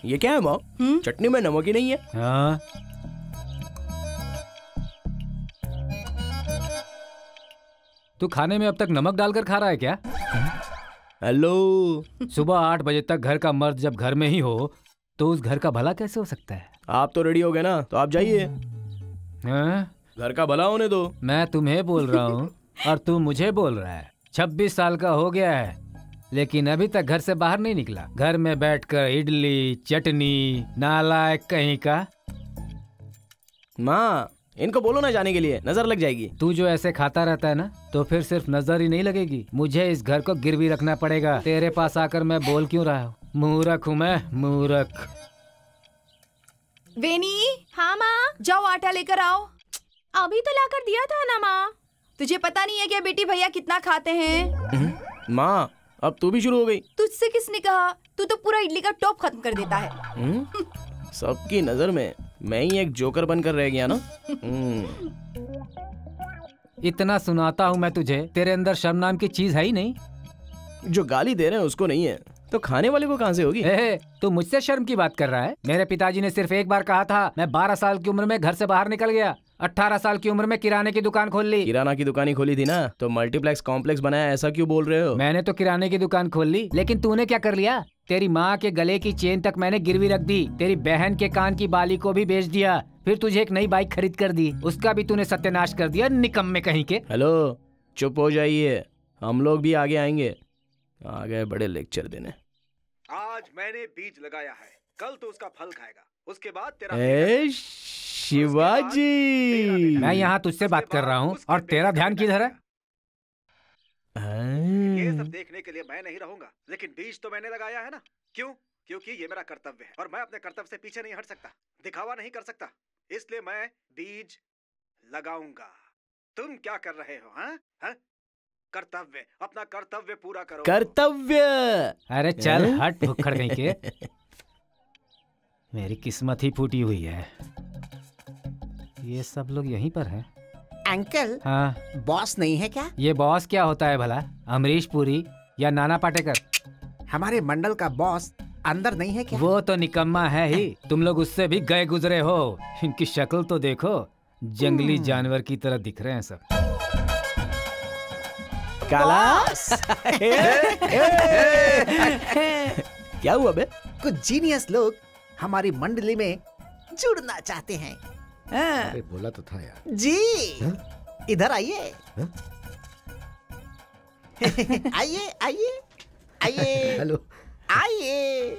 ये क्या है माँ? चटनी में नमक ही नहीं है। हाँ। तू खाने में अब तक नमक डालकर खा रहा है क्या? हेलो। सुबह 8 बजे तक घर का मर्द जब घर में ही हो तो उस घर का भला कैसे हो सकता है? आप तो रेडी हो गए ना, तो आप जाइए। घर का भला होने दो। मैं तुम्हें बोल रहा हूँ और तू मुझे बोल रहा है। 26 साल का हो गया है लेकिन अभी तक घर से बाहर नहीं निकला। घर में बैठकर इडली चटनी, नालायक कहीं का। माँ, इनको बोलो ना जाने के लिए, नजर लग जाएगी। तू जो ऐसे खाता रहता है ना तो फिर सिर्फ नजर ही नहीं लगेगी, मुझे इस घर को गिरवी रखना पड़ेगा। तेरे पास आकर मैं बोल क्यों रहा हूँ? मूर्ख हूँ मैं, मूर्ख। वेनी। हाँ माँ। जाओ आटा लेकर आओ। अभी तो लाकर दिया था ना माँ। तुझे पता नहीं है क्या बेटी भैया कितना खाते हैं? माँ, अब तू भी शुरू हो गई। तुझसे किसने कहा? तू तो पूरा इडली का टॉप खत्म कर देता है। सबकी नजर में मैं ही एक जोकर बनकर रह गया ना। इतना सुनाता हूँ मैं तुझे, तेरे अंदर शर्म नाम की चीज है ही नहीं। जो गाली दे रहे हैं उसको नहीं है तो खाने वाले को कहाँ से होगी? तू मुझसे शर्म की बात कर रहा है? मेरे पिताजी ने सिर्फ एक बार कहा था। मैं 12 साल की उम्र में घर से बाहर निकल गया। 18 साल की उम्र में किराने की दुकान खोल ली। किराना की दुकान ही खोली थी ना, तो मल्टीप्लेक्स कॉम्प्लेक्स बनाया, ऐसा क्यों बोल रहे हो? मैंने तो किराने की दुकान खोल ली, लेकिन तूने क्या कर लिया? तेरी माँ के गले की चेन तक मैंने गिरवी रख दी। तेरी बहन के कान की बाली को भी बेच दिया। फिर तुझे एक नई बाइक खरीद कर दी, उसका भी तूने सत्यानाश कर दिया, निकम्मे कहीं के। हेलो, चुप हो जाइए, हम लोग भी आगे आएंगे। आ गए बड़े लेक्चर देने। आज मैंने बीज लगाया है, कल तो उसका फल खाएगा, उसके बाद तेरा। शिवाजी, मैं यहाँ तुझसे बात कर रहा हूँ और तेरा ध्यान किधर है? ये सब देखने के लिए मैं नहीं रहूंगा, लेकिन बीज तो मैंने लगाया है ना। क्यों? क्योंकि ये मेरा कर्तव्य है और मैं अपने कर्तव्य से पीछे नहीं हट सकता, दिखावा नहीं कर सकता, इसलिए मैं बीज लगाऊंगा। तुम क्या कर रहे हो? हाँ? कर्तव्य, अपना कर्तव्य पूरा करो। कर्तव्य? अरे चल हट भुक्खड़ कहीं के। मेरी किस्मत ही फूटी हुई है। ये सब लोग यहीं पर हैं। अंकल। हाँ? बॉस नहीं है क्या? ये बॉस क्या होता है भला? अमरीश पुरी या नाना पाटेकर? हमारे मंडल का बॉस अंदर नहीं है क्या? वो तो निकम्मा है ही, तुम लोग उससे भी गए गुजरे हो। इनकी शक्ल तो देखो, जंगली जानवर की तरह दिख रहे हैं सब। कालास। क्या हुआ बे? कुछ जीनियस लोग हमारी मंडली में जुड़ना चाहते हैं। अरे बोला तो था यार। जी इधर आइए। आइए आइए आइए। हेलो। आइए।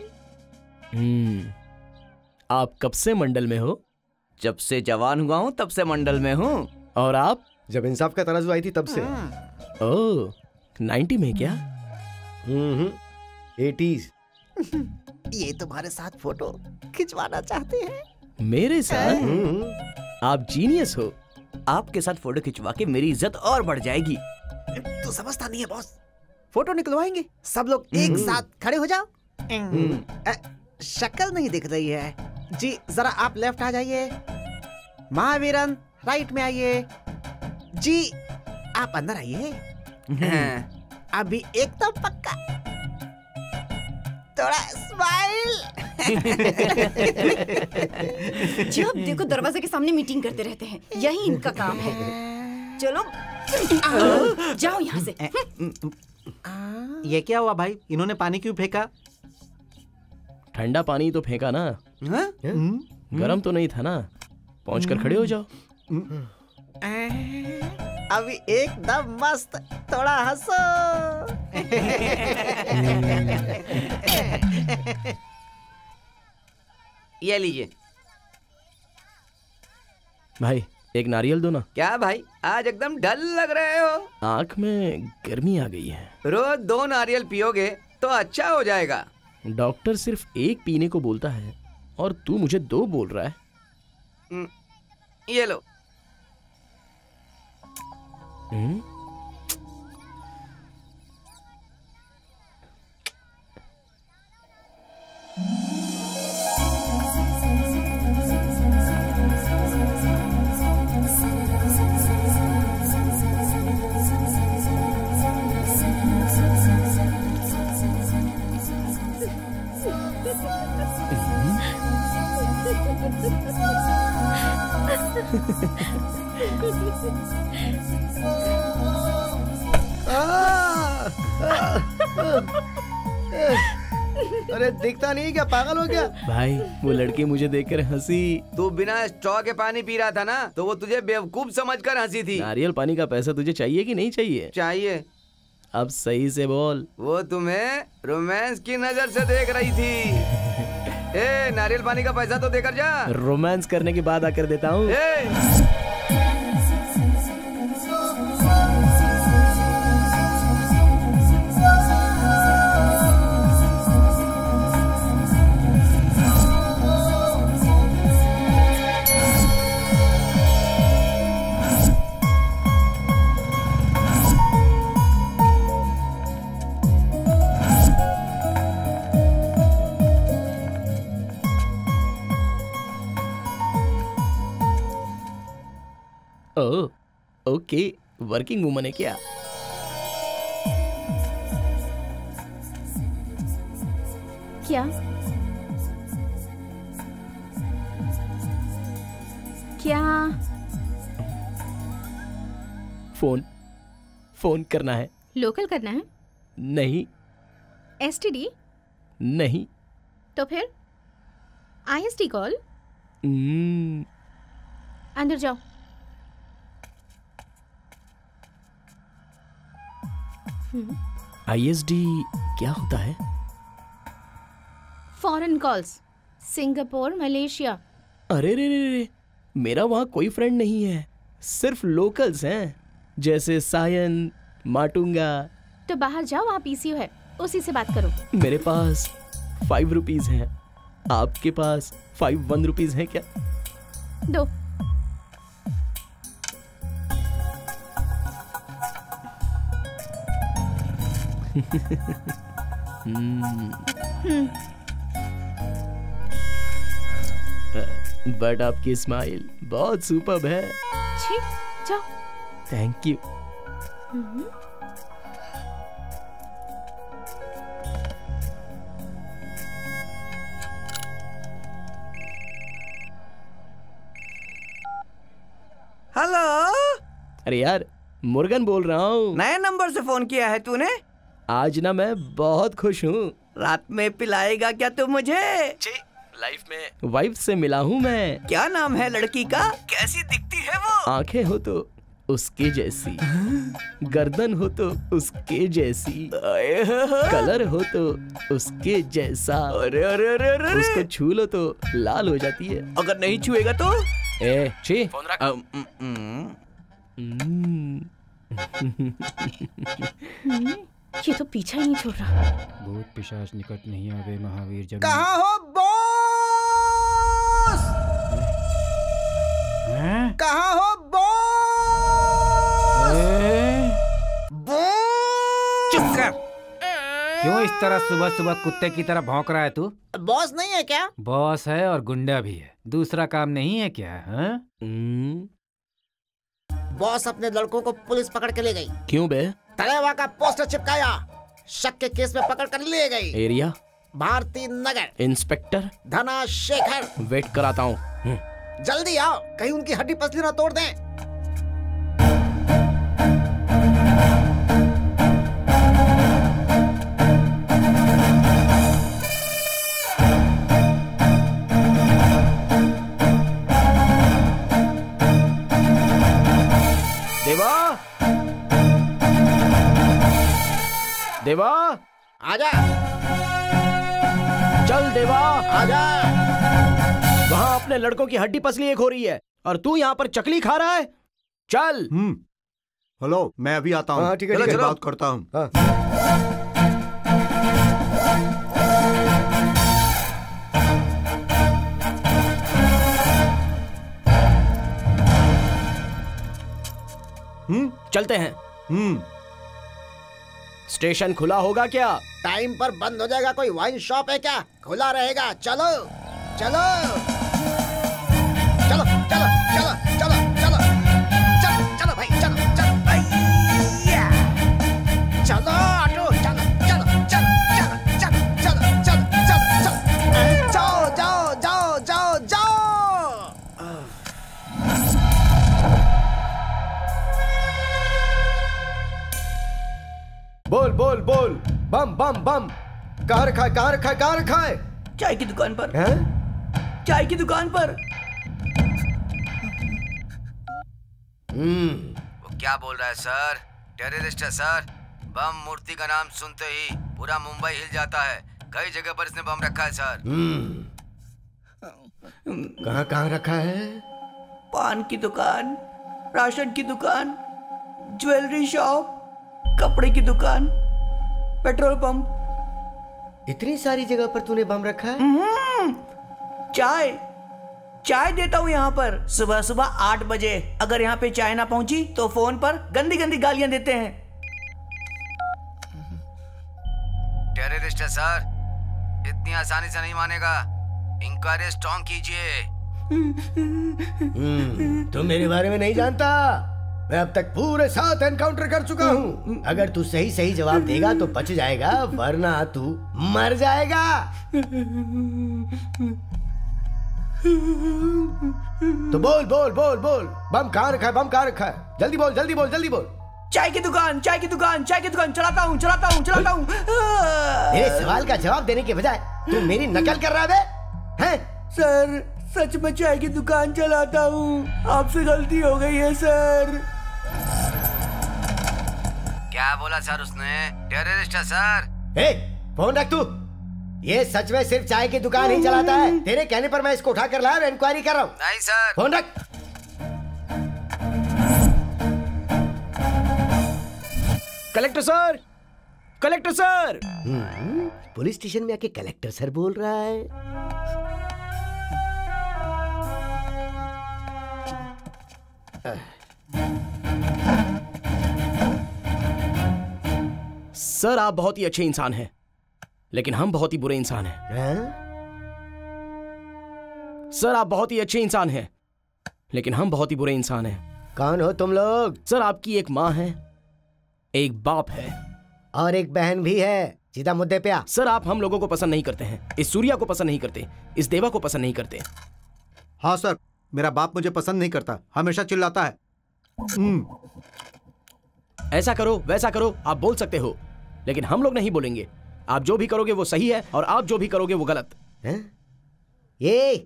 आप कब से मंडल में हो? जब से जवान हुआ हूँ तब से मंडल में हूँ। और आप? जब इंसाफ का तराजू आई थी तब से। ओह, 90 में क्या? 80s। ये तुम्हारे साथ फोटो खिंचवाना चाहते हैं। मेरे साथ? आप जीनियस हो। आपके साथ फोटो खिंचवा के मेरी इज्जत और बढ़ जाएगी। तू समझता नहीं है बॉस। फोटो निकलवाएंगे, सब लोग एक साथ खड़े हो जाओ। शक्ल नहीं दिख रही है जी, जरा आप लेफ्ट आ जाइए। महावीरन राइट में आइए जी। आप अंदर आइए। अभी एकदम पक्का, थोड़ा स्माइल। जब देखो दरवाजे के सामने मीटिंग करते रहते हैं, यही इनका काम है। चलो जाओ यहाँ से। ये क्या हुआ भाई? इन्होंने पानी क्यों फेंका? ठंडा पानी तो फेंका ना। गरम तो नहीं था ना। पहुंचकर खड़े हो जाओ। अभी एकदम मस्त, थोड़ा हंसो। ये लीजिए भाई, एक नारियल दो ना। क्या भाई, आज एकदम डल लग रहे हो। आंख में गर्मी आ गई है। रोज 2 नारियल पियोगे तो अच्छा हो जाएगा। डॉक्टर सिर्फ 1 पीने को बोलता है और तू मुझे 2 बोल रहा है। ये लो। अरे दिखता नहीं क्या, पागल हो गया? भाई वो लड़की मुझे देखकर हंसी। तू बिना स्ट्रॉ के पानी पी रहा था ना, तो वो तुझे बेवकूफ समझकर हंसी थी। नारियल पानी का पैसा तुझे चाहिए कि नहीं चाहिए? चाहिए। अब सही से बोल। वो तुम्हें रोमांस की नजर से देख रही थी। ए, नारियल पानी का पैसा तो देकर जा। रोमांस करने के बाद आकर देता हूँ। ओह, ओके, वर्किंग वुमन है क्या? क्या? क्या? फोन करना है। लोकल करना है? नहीं। एसटीडी? नहीं। तो फिर आईएसटी कॉल? अंदर जाओ। आईएसडी क्या होता है? Foreign calls, Singapore, Malaysia. अरे रे रे रे, मेरा वहाँ कोई फ्रेंड नहीं है, सिर्फ लोकल्स हैं, जैसे सायन, माटुंगा। तो बाहर जाओ, वहाँ पीसीओ है, उसी से बात करो। मेरे पास 5 रुपीज हैं, आपके पास 1 रुपीज है क्या? दो। बट आपकी स्माइल बहुत सुपर्ब है। छी, जाओ। Thank you. हेलो। अरे यार, मुर्गन बोल रहा हूँ। नए नंबर से फोन किया है तूने? आज ना मैं बहुत खुश हूँ। रात में पिलाएगा क्या तू मुझे? लाइफ में वाइफ से मिला हूँ मैं। क्या नाम है लड़की का? कैसी दिखती है वो? आंखें हो तो उसके जैसी, गर्दन हो तो उसके जैसी, कलर हो तो उसके जैसा। अरे अरे अरे अरे, उसको छू लो तो लाल हो जाती है। अगर नहीं छुएगा तो? ए, छी। फोन रख। ये तो पीछा ही नहीं छोड़ रहा। भूत पिशाच निकट नहीं आवे, महावीर जब। कहाँ हो बॉस? कहाँ हो बॉस? चुप कर। क्यों इस तरह सुबह सुबह कुत्ते की तरह भौंक रहा है तू? बॉस नहीं है क्या? बॉस है और गुंडा भी है, दूसरा काम नहीं है क्या? बॉस अपने लड़कों को पुलिस पकड़ के ले गई। क्यों बे? तलेवा का पोस्टर चिपकाया, शक के केस में पकड़ कर ले गई। एरिया? भारती नगर। इंस्पेक्टर धना शेखर। वेट कराता हूँ। जल्दी आओ, कहीं उनकी हड्डी पसली ना तोड़ दें। देवा, आजा। चल देवा, आजा। वहाँ अपने लड़कों की हड्डी पसली एक हो रही है और तू यहाँ पर चकली खा रहा है। चल। हेलो, मैं अभी आता हूँ। ठीक है, बात करता हूँ। चलते हैं। स्टेशन खुला होगा क्या? टाइम पर बंद हो जाएगा। कोई वाइन शॉप है क्या? खुला रहेगा। चलो चलो चलो चलो चलो चलो चलो चलो चलो भाई, चलो चलो भैया, चलो ऑटो, चलो चलो चलो चलो चलो चलो चलो चलो, जाओ जाओ जाओ जाओ जाओ। बम बम बम। कहाँ रखा है, कहाँ रखा है, कहाँ रखा है? चाय की दुकान पर। हैं? चाय की दुकान पर। वो क्या बोल रहा है सर? टेररिस्ट है सर। बम मूर्ति का नाम सुनते ही पूरा मुंबई हिल जाता है। कई जगह पर इसने बम रखा है सर। कहाँ कहाँ रखा है? पान की दुकान, राशन की दुकान, ज्वेलरी शॉप, कपड़े की दुकान, पेट्रोल पंप। इतनी सारी जगह पर तूने बम रखा है? चाय देता हूँ यहाँ पर सुबह सुबह 8 बजे। अगर यहाँ पे चाय ना पहुंची तो फोन पर गंदी गंदी गालियां देते हैं। टेररिस्ट है सर, इतनी आसानी से नहीं मानेगा। इंक्वायरी स्ट्रॉन्ग कीजिए। तुम मेरे बारे में नहीं जानता। मैं अब तक पूरे 7 एनकाउंटर कर चुका हूँ। अगर तू सही सही जवाब देगा तो बच जाएगा, वरना तू मर जाएगा। तो बोल बोल बोल बोल, बम कहाँ रखा है, बम कहाँ रखा है? जल्दी बोल जल्दी बोल जल्दी बोल। चाय की दुकान, चाय की दुकान, चाय की दुकान। चलाता हूँ चलाता हूँ चलाता हूँ। मेरे सवाल का जवाब देने के बजाय तू मेरी नकल कर रहा है? हैं? सर सच में चाय की दुकान चलाता हूँ। आपसे गलती हो गई है सर। क्या बोला सर उसने? टेररिस्ट है सर। ए, फोन रख तू। ये सच में सिर्फ चाय की दुकान ही चलाता है। तेरे कहने पर मैं इसको उठा कर लाया और इंक्वायरी कर रहा हूँ। नहीं सर। फोन रख। Collector sir, collector sir. Police station में आके कलेक्टर सर बोल रहा है। सर आप बहुत ही अच्छे इंसान हैं, लेकिन हम बहुत ही बुरे इंसान हैं। सर आप बहुत ही अच्छे इंसान हैं, लेकिन हम बहुत ही बुरे इंसान हैं। कौन हो तुम लोग? सर आपकी एक माँ है, एक बाप है और एक बहन भी है। सीधा मुद्दे पे आ। सर आप हम लोगों को पसंद नहीं करते हैं, इस सूर्या को पसंद नहीं करते, इस देवा को पसंद नहीं करते। हाँ सर, मेरा बाप मुझे पसंद नहीं करता, हमेशा चिल्लाता है। ऐसा करो वैसा करो आप बोल सकते हो, लेकिन हम लोग नहीं बोलेंगे। आप जो भी करोगे वो सही है और आप जो भी करोगे वो गलत है। ये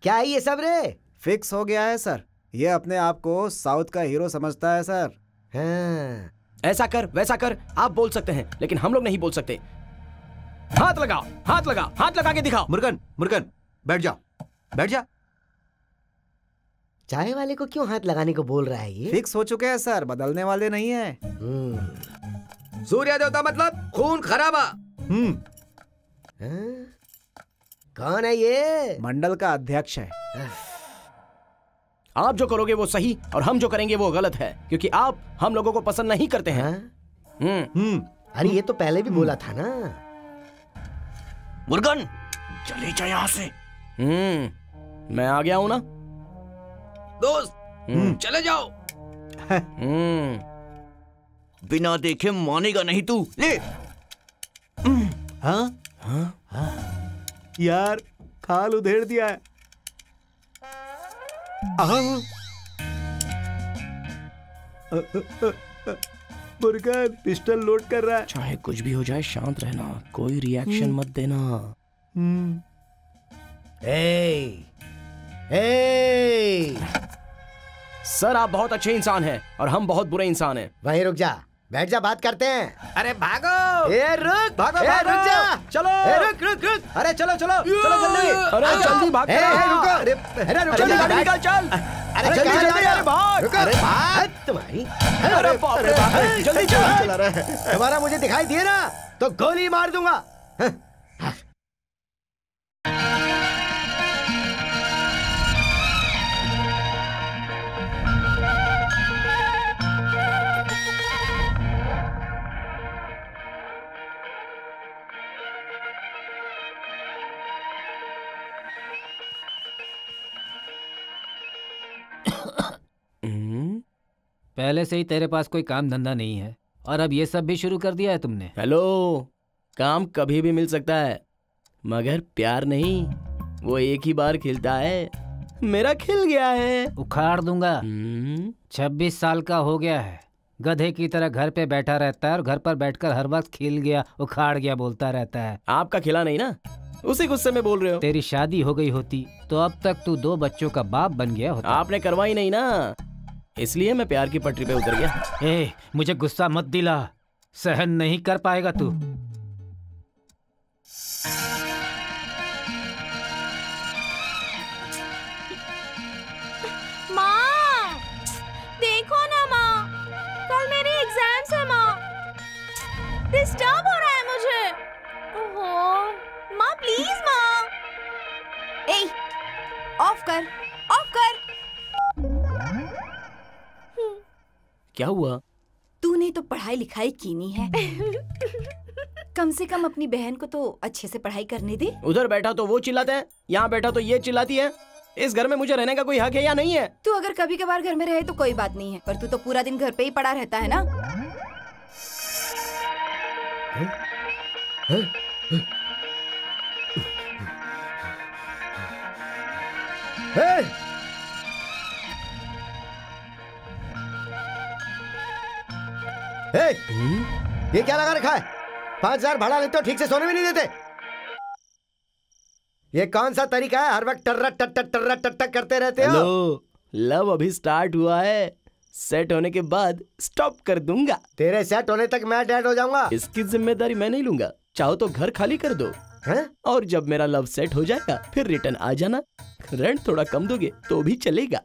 क्या है ये सब रे? फिक्स हो गया है सर। ये अपने आप को साउथ का हीरो समझता है सर। हाँ। ऐसा कर वैसा कर आप बोल सकते हैं, लेकिन हम लोग नहीं बोल सकते। हाथ लगाओ, हाथ लगा, हाथ लगा के दिखाओ। मुर्गन मुर्गन बैठ जा, बैठ जा। चाय वाले को क्यों हाथ लगाने को बोल रहा है ये? फिक्स हो चुके हैं सर, बदलने वाले नहीं है। सूर्य देवता मतलब खून खराबा। कौन है ये? मंडल का अध्यक्ष है। आप जो करोगे वो सही और हम जो करेंगे वो गलत है, क्योंकि आप हम लोगों को पसंद नहीं करते हैं। अरे ये तो पहले भी बोला था ना। मुर्गन चले जाओ यहाँ से। मैं आ गया हूं ना दोस्त। चले जाओ। बिना देखे मानेगा नहीं तू। ले। हाँ? यार खाल उधेड़ दिया है। मुर्गन पिस्टल लोड कर रहा है। चाहे कुछ भी हो जाए शांत रहना, कोई रिएक्शन मत देना। सर आप बहुत अच्छे इंसान हैं और हम बहुत बुरे इंसान हैं। वहीं रुक जा, बैठ जा, बात करते हैं। अरे भागो। ए रुक, भागो, भागो। रुक जा। चलो। ए रुक रुक रुक। अरे चलो चलो चलो जल्दी। अरे जल्दी भाग। रुको। अरे रुक, जल्दी गाड़ी निकाल चल। अरे जल्दी जल्दी, अरे भाग। अरे भाग तुम्हारी। अरे बाप रे बाप, जल्दी चल। चला रहा है। तुम्हारा मुझे दिखाई दिए ना तो गोली मार दूंगा। पहले से ही तेरे पास कोई काम धंधा नहीं है और अब ये सब भी शुरू कर दिया है तुमने। हेलो, काम कभी भी मिल सकता है मगर प्यार नहीं, वो एक ही बार खिलता है। मेरा खिल गया है, उखाड़ दूंगा। 26 साल का हो गया है, गधे की तरह घर पे बैठा रहता है और घर पर बैठकर हर वक्त खिल गया उखाड़ गया बोलता रहता है। आपका खिला नहीं ना, उसी गुस्से में बोल रहे हो। तेरी शादी हो गई होती तो अब तक तू 2 बच्चों का बाप बन गया होता। आपने करवाई नहीं ना, इसलिए मैं प्यार की पटरी पे उतर गया। ए, मुझे गुस्सा मत दिला, सहन नहीं कर पाएगा तू। माँ, देखो ना माँ, कल मेरी एग्जाम्स है माँ, डिस्टर्ब हो रहा है मुझे। ओहो, माँ प्लीज माँ। ए, ऑफ कर, ऑफ कर। क्या हुआ? तूने तो पढ़ाई लिखाई की नहीं है। कम से कम अपनी बहन को तो अच्छे से पढ़ाई करने दे। उधर बैठा तो वो चिल्लाता है, यहाँ बैठा तो ये चिल्लाती है। इस घर में मुझे रहने का कोई हक है या नहीं है? तू अगर कभी कभार घर में रहे तो कोई बात नहीं है, पर तू तो पूरा दिन घर पे ही पड़ा रहता है ना। ये क्या लगा रखा है? 5,000 भाड़ा लेते हो, ठीक से सोने भी नहीं देते। ये कौन सा तरीका है? हर वक्त टर्रा टट्टा करते रहते हो। हेलो, लव अभी स्टार्ट हुआ है, सेट होने के बाद स्टॉप कर दूंगा। तेरे सेट होने तक मैं डेड हो जाऊंगा। इसकी जिम्मेदारी मैं नहीं लूंगा। चाहो तो घर खाली कर दो है? और जब मेरा लव सेट हो जाएगा फिर रिटर्न आ जाना। रेंट थोड़ा कम दोगे तो भी चलेगा।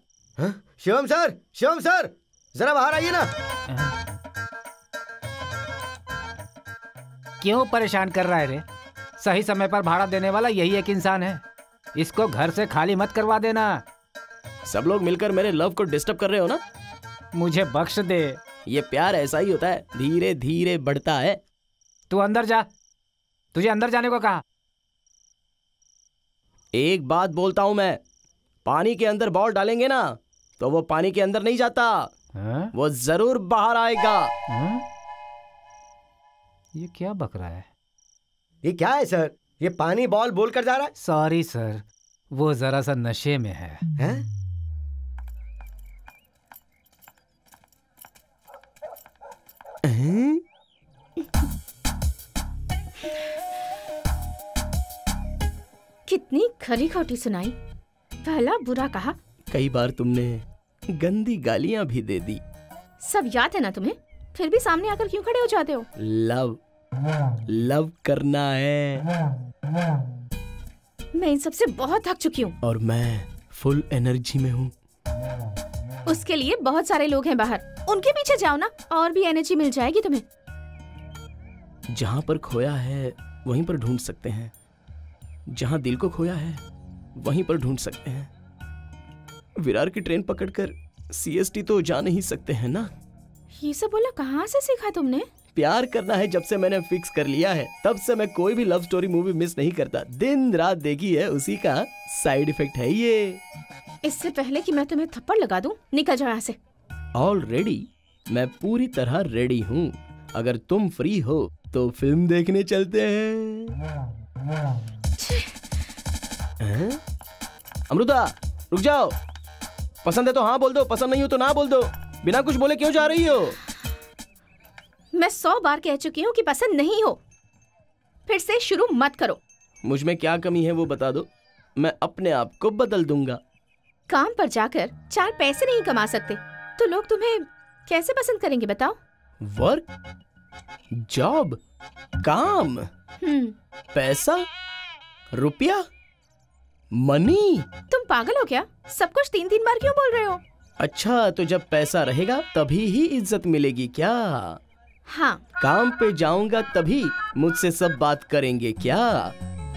शिवम सर जरा बाहर आइए ना। क्यों परेशान कर रहा है रे? सही समय पर भाड़ा देने वाला यही एक इंसान है। इसको घर से खाली मत करवा देना। सब लोग मिलकर मेरे लव को डिस्टर्ब कर रहे हो ना। मुझे बख्श दे। ये प्यार ऐसा ही होता है, धीरे धीरे बढ़ता है। तू अंदर जा, तुझे अंदर जाने को कहा। एक बात बोलता हूं मैं, पानी के अंदर बॉल डालेंगे ना तो वो पानी के अंदर नहीं जाता, वो जरूर बाहर आएगा। ये क्या बक रहा है? ये क्या है सर? ये पानी बॉल बोल कर जा रहा है। सॉरी सर, वो जरा सा नशे में है। कितनी खरी खोटी सुनाई, भला बुरा कहा। कई बार तुमने गंदी गालियां भी दे दी। सब याद है ना तुम्हें, फिर भी सामने आकर क्यों खड़े हो जाते हो? लव करना है। मैं इन सबसे बहुत थक चुकी हूँ और मैं फुल एनर्जी में हूँ। उसके लिए बहुत सारे लोग हैं बाहर, उनके पीछे जाओ ना, और भी एनर्जी मिल जाएगी तुम्हें। जहाँ पर खोया है वहीं पर ढूंढ सकते हैं, जहाँ दिल को खोया है वहीं पर ढूंढ सकते हैं। विरार की ट्रेन पकड़कर CST तो जा नहीं सकते हैं ना। ये सब बोला कहाँ से सीखा तुमने? प्यार करना है जब से मैंने फिक्स कर लिया है, तब से मैं कोई भी लव स्टोरी मूवी मिस नहीं करता। दिन रात देखी है, उसी का साइड इफेक्ट है ये। इससे पहले कि मैं तुम्हें थप्पड़ लगा दूं, निकल जाओ यहाँ से। ऑलरेडी मैं पूरी तरह रेडी हूँ। अगर तुम फ्री हो तो फिल्म देखने चलते हैं। अमृता रुक जाओ, पसंद है तो हाँ बोल दो, पसंद नहीं हो तो ना बोल दो। बिना कुछ बोले क्यों जा रही हो? मैं 100 बार कह चुकी हूँ कि पसंद नहीं हो। फिर से शुरू मत करो। मुझ में क्या कमी है वो बता दो, मैं अपने आप को बदल दूंगा। काम पर जाकर 4 पैसे नहीं कमा सकते तो लोग तुम्हें कैसे पसंद करेंगे बताओ? वर्क, जॉब, काम, पैसा, रुपया, मनी। तुम पागल हो क्या? सब कुछ 3-3 बार क्यों बोल रहे हो? अच्छा, तो जब पैसा रहेगा तभी ही इज्जत मिलेगी क्या? हाँ। काम पे जाऊंगा तभी मुझसे सब बात करेंगे क्या?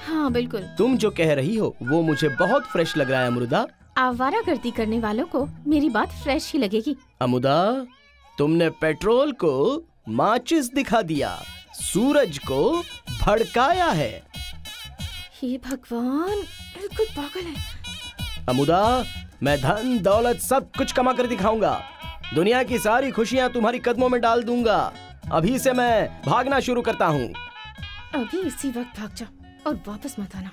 हाँ बिल्कुल। तुम जो कह रही हो वो मुझे बहुत फ्रेश लग रहा है अमुदा। आवारागर्दी करने वालों को मेरी बात फ्रेश ही लगेगी। अमुदा, तुमने पेट्रोल को माचिस दिखा दिया, सूरज को भड़काया है। हे भगवान, बिल्कुल पागल है। अमुदा, मैं धन दौलत सब कुछ कमा कर दिखाऊंगा। दुनिया की सारी खुशियां तुम्हारी कदमों में डाल दूंगा। अभी से मैं भागना शुरू करता हूँ। अभी इसी वक्त भाग जाओ और वापस मत आना।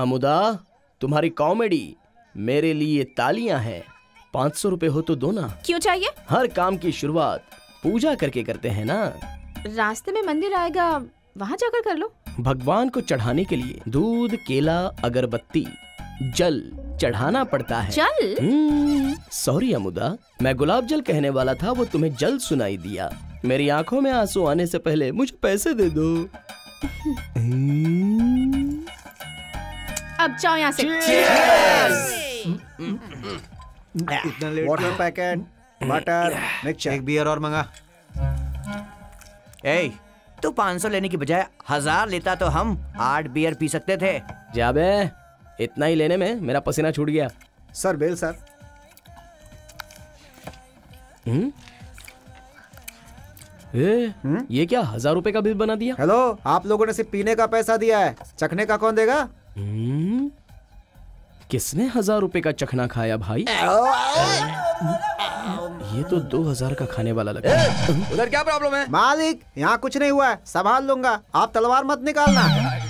अमुदा, तुम्हारी कॉमेडी मेरे लिए तालियां हैं। 500 रुपए हो तो दो ना। क्यों चाहिए? हर काम की शुरुआत पूजा करके करते हैं ना। रास्ते में मंदिर आएगा, वहाँ जाकर कर लो। भगवान को चढ़ाने के लिए दूध, केला, अगरबत्ती, जल चढ़ाना पड़ता है। जल? सॉरी अमुदा, मैं गुलाब जल कहने वाला था, वो तुम्हें जल सुनाई दिया। मेरी आंखों में आंसू आने से पहले मुझे पैसे दे दो। अब जाओ यहाँ से। इतना late water packet, butter, mixture, एक बियर और मंगा। ए, तू 500 लेने की बजाय 1000 लेता तो हम 8 बियर पी सकते थे। जाबे, इतना ही लेने में मेरा पसीना छूट गया। Sir bill sir. ये क्या 1000 रुपए का बिल बना दिया? हेलो, आप लोगों ने सिर्फ पीने का पैसा दिया है, चखने का कौन देगा? किसने 1000 रुपए का चखना खाया भाई? ये तो 2000 का खाने वाला लगा। उधर क्या प्रॉब्लम है? मालिक, यहाँ कुछ नहीं हुआ है, संभाल लूंगा, आप तलवार मत निकालना।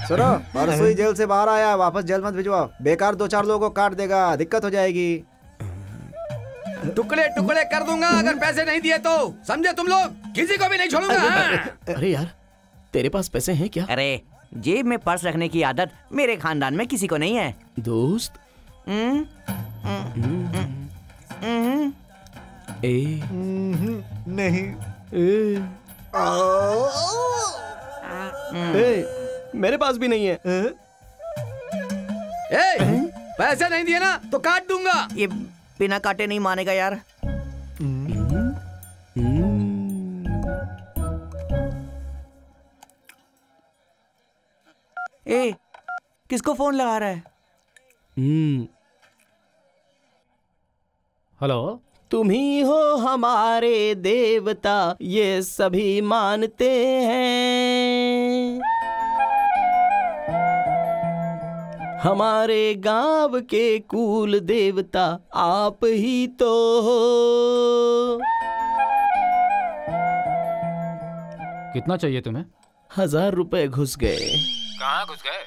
सुनो, परसों ही जेल से बाहर आया, वापस जेल मत भिजवाओ, बेकार 2-4 लोगों को काट देगा, दिक्कत हो जाएगी। टुकड़े टुकड़े कर दूंगा अगर पैसे नहीं दिए तो, समझे तुम लोग? किसी को भी नहीं छोड़ूंगा। अरे यार, तेरे पास पैसे हैं क्या? अरे, जेब में पर्स रखने की आदत मेरे खानदान में किसी को नहीं है। दोस्त? नहीं। मेरे पास भी नहीं है। पैसे नहीं दिए ना तो काट दूंगा। ये बिना काटे नहीं मानेगा यार। ए, किसको फोन लगा रहा है? हेलो, तुम ही हो हमारे देवता, ये सभी मानते हैं। हमारे गांव के कुल देवता आप ही तो हो। कितना चाहिए तुम्हें? 1000 रुपए घुस गए। कहाँ घुस गए?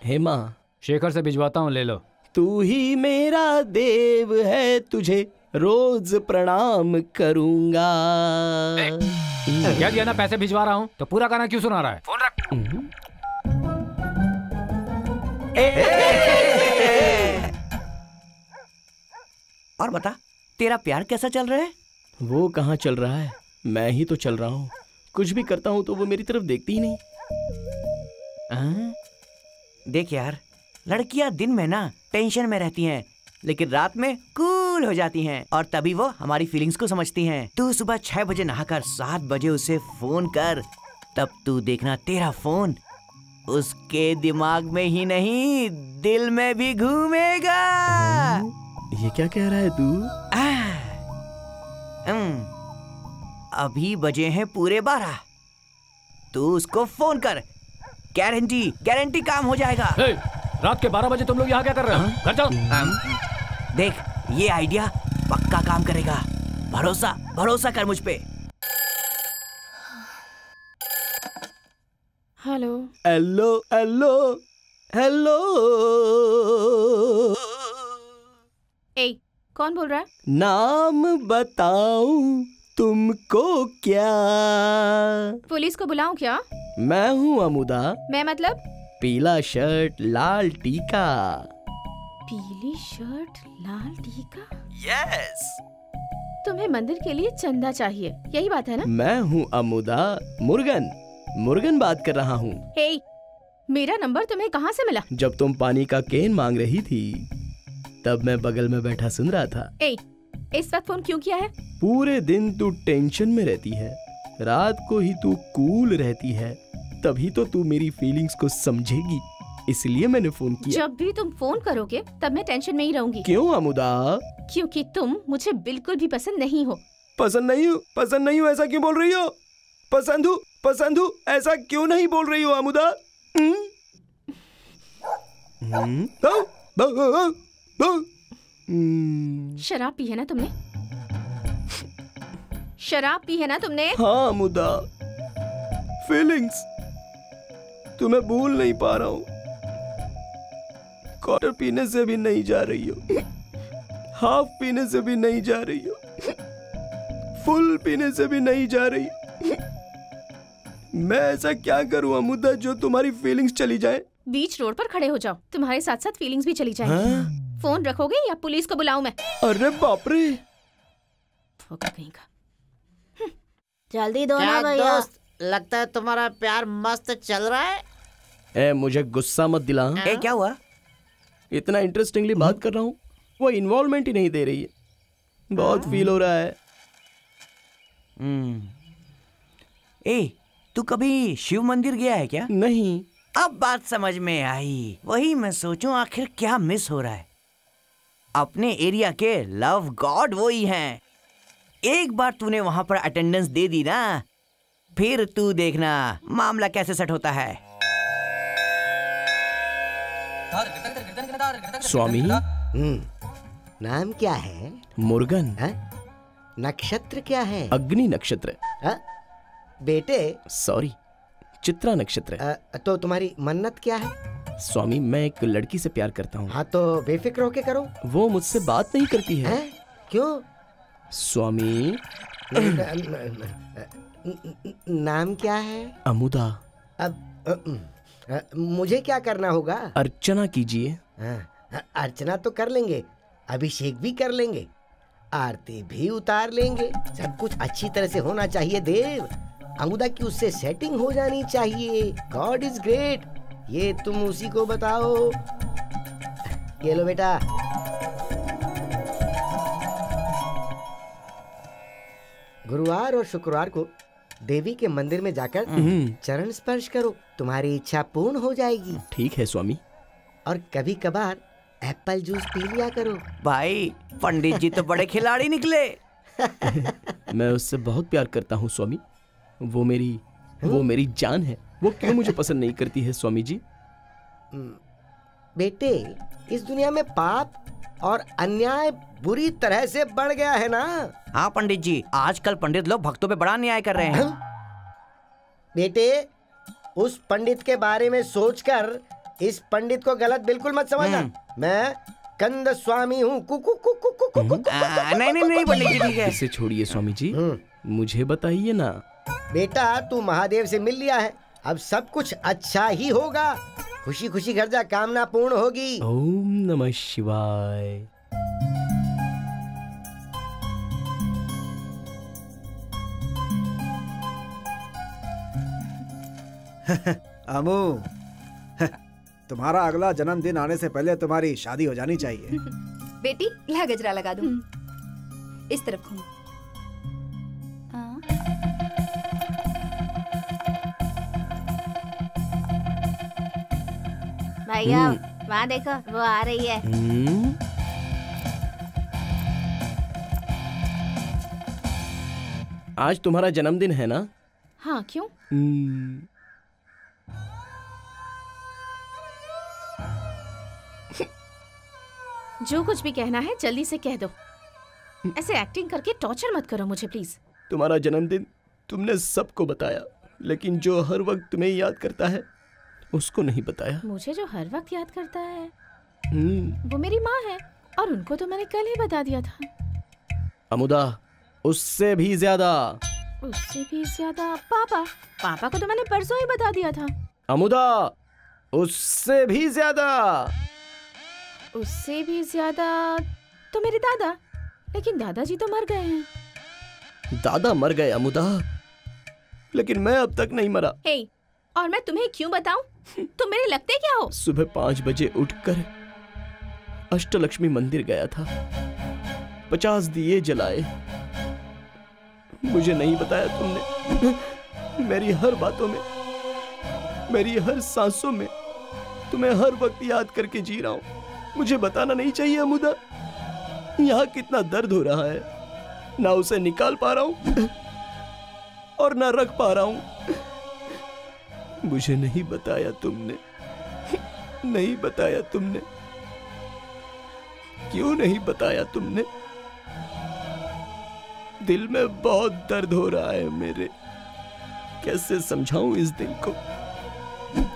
हेमा, शेखर से भिजवाता हूँ, ले लो। तू ही मेरा देव है, तुझे रोज प्रणाम करूंगा। क्या दिया ना, पैसे भिजवा रहा हूँ तो पूरा गाना क्यों सुना रहा है? फोन रख। और बता, तेरा प्यार कैसा चल रहा है? वो कहाँ चल रहा है, मैं ही तो चल रहा हूँ। कुछ भी करता हूँ तो वो मेरी तरफ देखती ही नहीं। देख यार, लड़कियां दिन में ना टेंशन में रहती हैं, लेकिन रात में कूल हो जाती हैं, और तभी वो हमारी फीलिंग्स को समझती हैं। तू सुबह 6 बजे नहाकर 7 बजे उसे फोन कर, तब तू देखना तेरा फोन उसके दिमाग में ही नहीं दिल में भी घूमेगा। ये क्या कह रहा है तू? अभी बजे हैं पूरे 12। तू उसको फोन कर, गारंटी काम हो जाएगा। रात के 12 बजे तुम लोग यहाँ क्या कर रहे हो? घर जाओ। देख, ये आइडिया पक्का काम करेगा, भरोसा कर मुझ पे। Hello hello hello hello. ए, कौन बोल रहा है? नाम बताऊं तुमको क्या? पुलिस को बुलाऊं क्या? मैं हूँ अमुदा। मैं मतलब? पीला शर्ट, लाल टीका। पीली शर्ट, लाल टीका? यस। तुम्हें मंदिर के लिए चंदा चाहिए, यही बात है ना? मैं हूँ अमुदा, मुर्गन बात कर रहा हूँ। हे, मेरा नंबर तुम्हें कहाँ से मिला? जब तुम पानी का केन मांग रही थी, तब मैं बगल में बैठा सुन रहा था। इस वक्त फोन क्यों किया है? पूरे दिन तू टेंशन में रहती है, रात को ही तू कूल रहती है, तभी तो तू मेरी फीलिंग्स को समझेगी, इसलिए मैंने फोन किया। जब भी तुम फोन करोगे तब मैं टेंशन में ही रहूंगी। क्यों अमुदा? क्योंकि तुम मुझे बिल्कुल भी पसंद नहीं हो। पसंद नहीं हूँ ऐसा क्यों बोल रही हो? पसंद हूँ ऐसा क्यों नहीं बोल रही हो अमुदा? शराब पी है ना तुमने? शराब पी है ना तुमने? हाँ अमुदा, फीलिंग्स तुम्हें भूल नहीं पा रहा हूँ। क्वार्टर पीने से भी नहीं जा रही हो, हाफ पीने से भी नहीं जा रही हो, फुल पीने से भी नहीं जा रही। मैं ऐसा क्या करूं अमुदा जो तुम्हारी फीलिंग्स चली जाए? बीच रोड पर खड़े हो जाओ, तुम्हारे साथ साथ फीलिंग्स भी चली जाएंगी। फोन रखोगे या पुलिस को बुलाऊं मैं? अरे बाप रे, कहीं का। जल्दी दो ना भैया। दोस्त, लगता है तुम्हारा प्यार मस्त चल रहा है। ए, मुझे गुस्सा मत दिला। ए, क्या हुआ? इतना इंटरेस्टिंगली बात कर रहा हूँ, वो इन्वॉल्वमेंट ही नहीं दे रही है। बहुत फील हो रहा है। ए, तू कभी शिव मंदिर गया है क्या? नहीं। अब बात समझ में आई। वही मैं सोचूं आखिर क्या मिस हो रहा है। अपने एरिया के लव गॉड वो ही हैं। एक बार तूने वहां पर अटेंडेंस दे दी ना, फिर तू देखना मामला कैसे सेट होता है। स्वामी, नाम क्या है? मुर्गन। नक्षत्र क्या है? अग्नि नक्षत्र। बेटे, सॉरी, चित्रा नक्षत्र। तो तुम्हारी मन्नत क्या है? स्वामी, मैं एक लड़की से प्यार करता हूँ। हाँ तो बेफिक्र होके करो। वो मुझसे बात नहीं करती है। क्यों? स्वामी, नाम क्या है? अमुदा। अब मुझे क्या करना होगा? अर्चना कीजिए। अर्चना तो कर लेंगे, अभिषेक भी कर लेंगे, आरती भी उतार लेंगे। सब कुछ अच्छी तरह से होना चाहिए देव। अमुदा की उससे सेटिंग हो जानी चाहिए। God is great. ये तुम उसी को बताओ। ये लो बेटा। गुरुवार और शुक्रवार को देवी के मंदिर में जाकर चरण स्पर्श करो, तुम्हारी इच्छा पूर्ण हो जाएगी। ठीक है स्वामी। और कभी कभार एप्पल जूस पी लिया करो। भाई, पंडित जी तो बड़े खिलाड़ी निकले। मैं उससे बहुत प्यार करता हूँ स्वामी। वो मेरी जान है। वो क्यों मुझे पसंद नहीं करती है स्वामी जी? बेटे, इस दुनिया में पाप और अन्याय बुरी तरह से बढ़ गया है ना। हाँ पंडित जी, आजकल पंडित लोग भक्तों पे बड़ा अन्याय कर रहे हैं। बेटे, उस पंडित के बारे में सोचकर इस पंडित को गलत बिल्कुल मत समझना। मैं कंद स्वामी हूँ। नहीं पंडित जी, ठीक है। इसे छोड़िए स्वामी जी, मुझे बताइए ना। बेटा, तू महादेव से मिल लिया है, अब सब कुछ अच्छा ही होगा। खुशी खुशी घर जा, कामना पूर्ण होगी। ओम नमः शिवाय। अमू, तुम्हारा अगला जन्मदिन आने से पहले तुम्हारी शादी हो जानी चाहिए। बेटी, ला गजरा लगा दूं। इस तरफ घूम। भैया, वहाँ देखो, वो आ रही है। आज तुम्हारा जन्मदिन है ना? हाँ, क्यों? जो कुछ भी कहना है जल्दी से कह दो। ऐसे एक्टिंग करके टॉर्चर मत करो मुझे प्लीज। तुम्हारा जन्मदिन तुमने सबको बताया, लेकिन जो हर वक्त तुम्हें याद करता है उसको नहीं बताया। मुझे जो हर वक्त याद करता है वो मेरी माँ है, और उनको तो मैंने कल ही बता दिया था। अमुदा, उससे भी ज्यादा। उससे भी ज्यादा पापा को तो मैंने परसों ही बता दिया था। अमुदा, उससे भी ज्यादा। उससे भी ज्यादा तो मेरे दादा, लेकिन दादाजी तो मर गए हैं। दादा मर गए अमुदा, लेकिन मैं अब तक नहीं मरा। हे, और मैं तुम्हें क्यों बताऊं? तुम मेरे लगते क्या हो? सुबह 5 बजे उठकर अष्टलक्ष्मी मंदिर गया था, 50 दिए जलाए। मुझे नहीं बताया तुमने। मेरी हर बातों में, मेरी हर सांसों में तुम्हें हर वक्त याद करके जी रहा हूं। मुझे बताना नहीं चाहिए अमुदा? यहाँ कितना दर्द हो रहा है, ना उसे निकाल पा रहा हूं और ना रख पा रहा हूं। मुझे नहीं बताया तुमने, नहीं बताया तुमने। क्यों नहीं बताया तुमने? दिल में बहुत दर्द हो रहा है मेरे। कैसे समझाऊं इस दिल को?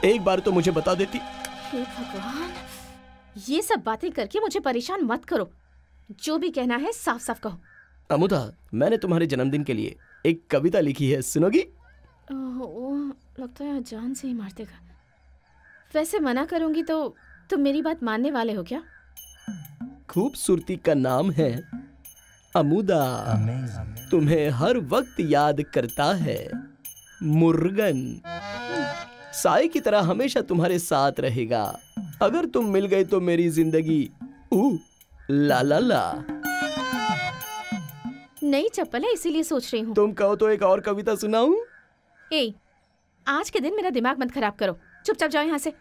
एक बार तो मुझे बता देती। हे भगवान, ये सब बातें करके मुझे परेशान मत करो। जो भी कहना है साफ साफ कहो। अमुदा, मैंने तुम्हारे जन्मदिन के लिए एक कविता लिखी है, सुनोगी? ओह, लगता है जान से ही मार देगा। वैसे मना करूंगी तो तुम मेरी बात मानने वाले हो क्या? खूबसूरती का नाम है अमुदा, तुम्हें हर वक्त याद करता है मुर्गन, साए की तरह हमेशा तुम्हारे साथ रहेगा। अगर तुम मिल गए तो मेरी जिंदगी ला ला ला। नई चप्पल है इसीलिए सोच रही हूँ। तुम कहो तो एक और कविता सुनाऊं? ए, आज के दिन मेरा दिमाग मत खराब करो, चुपचाप जाओ यहाँ से।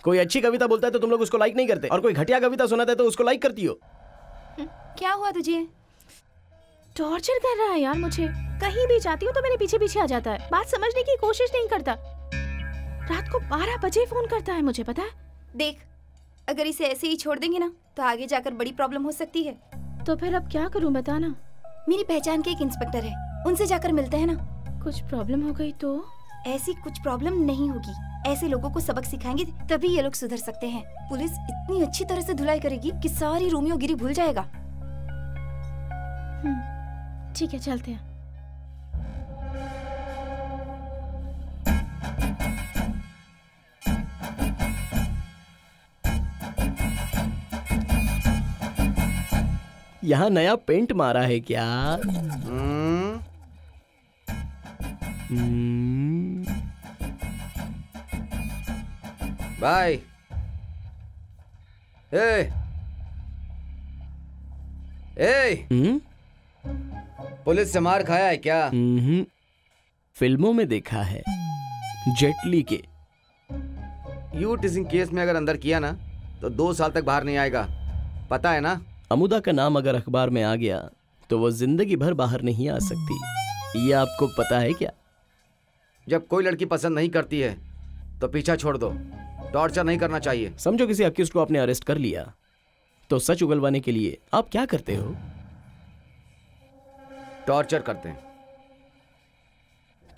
कोई अच्छी कविता बोलता है तो तुम लोग उसको लाइक नहीं करते, और कोई घटिया कविता सुनाता है तो उसको लाइक करती हो। क्या हुआ तुझे? टॉर्चर कर रहा है यार मुझे। कहीं भी जाती हूँ तो मेरे पीछे पीछे आ जाता है, बात समझने की कोशिश नहीं करता। रात को 12 बजे फोन करता है मुझे, पता है? देख, अगर इसे ऐसे ही छोड़ देंगे ना तो आगे जाकर बड़ी प्रॉब्लम हो सकती है। तो फिर अब क्या करूँ बताना? मेरी पहचान के एक इंस्पेक्टर है, उनसे जाकर मिलते हैं ना। कुछ प्रॉब्लम हो गई तो? ऐसी कुछ प्रॉब्लम नहीं होगी। ऐसे लोगों को सबक सिखाएंगे तभी ये लोग सुधर सकते हैं। पुलिस इतनी अच्छी तरह से धुलाई करेगी कि सारी रोमियो गिरी भूल जाएगा। ठीक है, चलते हैं। यहाँ नया पेंट मारा है क्या? भाई, पुलिस से मार खाया है क्या? फिल्मों में देखा है, जेटली के। यू टीजिंग केस में अगर अंदर किया ना तो 2 साल तक बाहर नहीं आएगा, पता है ना? अमुदा का नाम अगर अखबार में आ गया तो वो जिंदगी भर बाहर नहीं आ सकती, ये आपको पता है क्या? जब कोई लड़की पसंद नहीं करती है तो पीछा छोड़ दो, टॉर्चर नहीं करना चाहिए। समझो किसी अक्यूज्ड को आपने अरेस्ट कर लिया तो सच उगलवाने के लिए आप क्या करते हो? टॉर्चर करते हैं।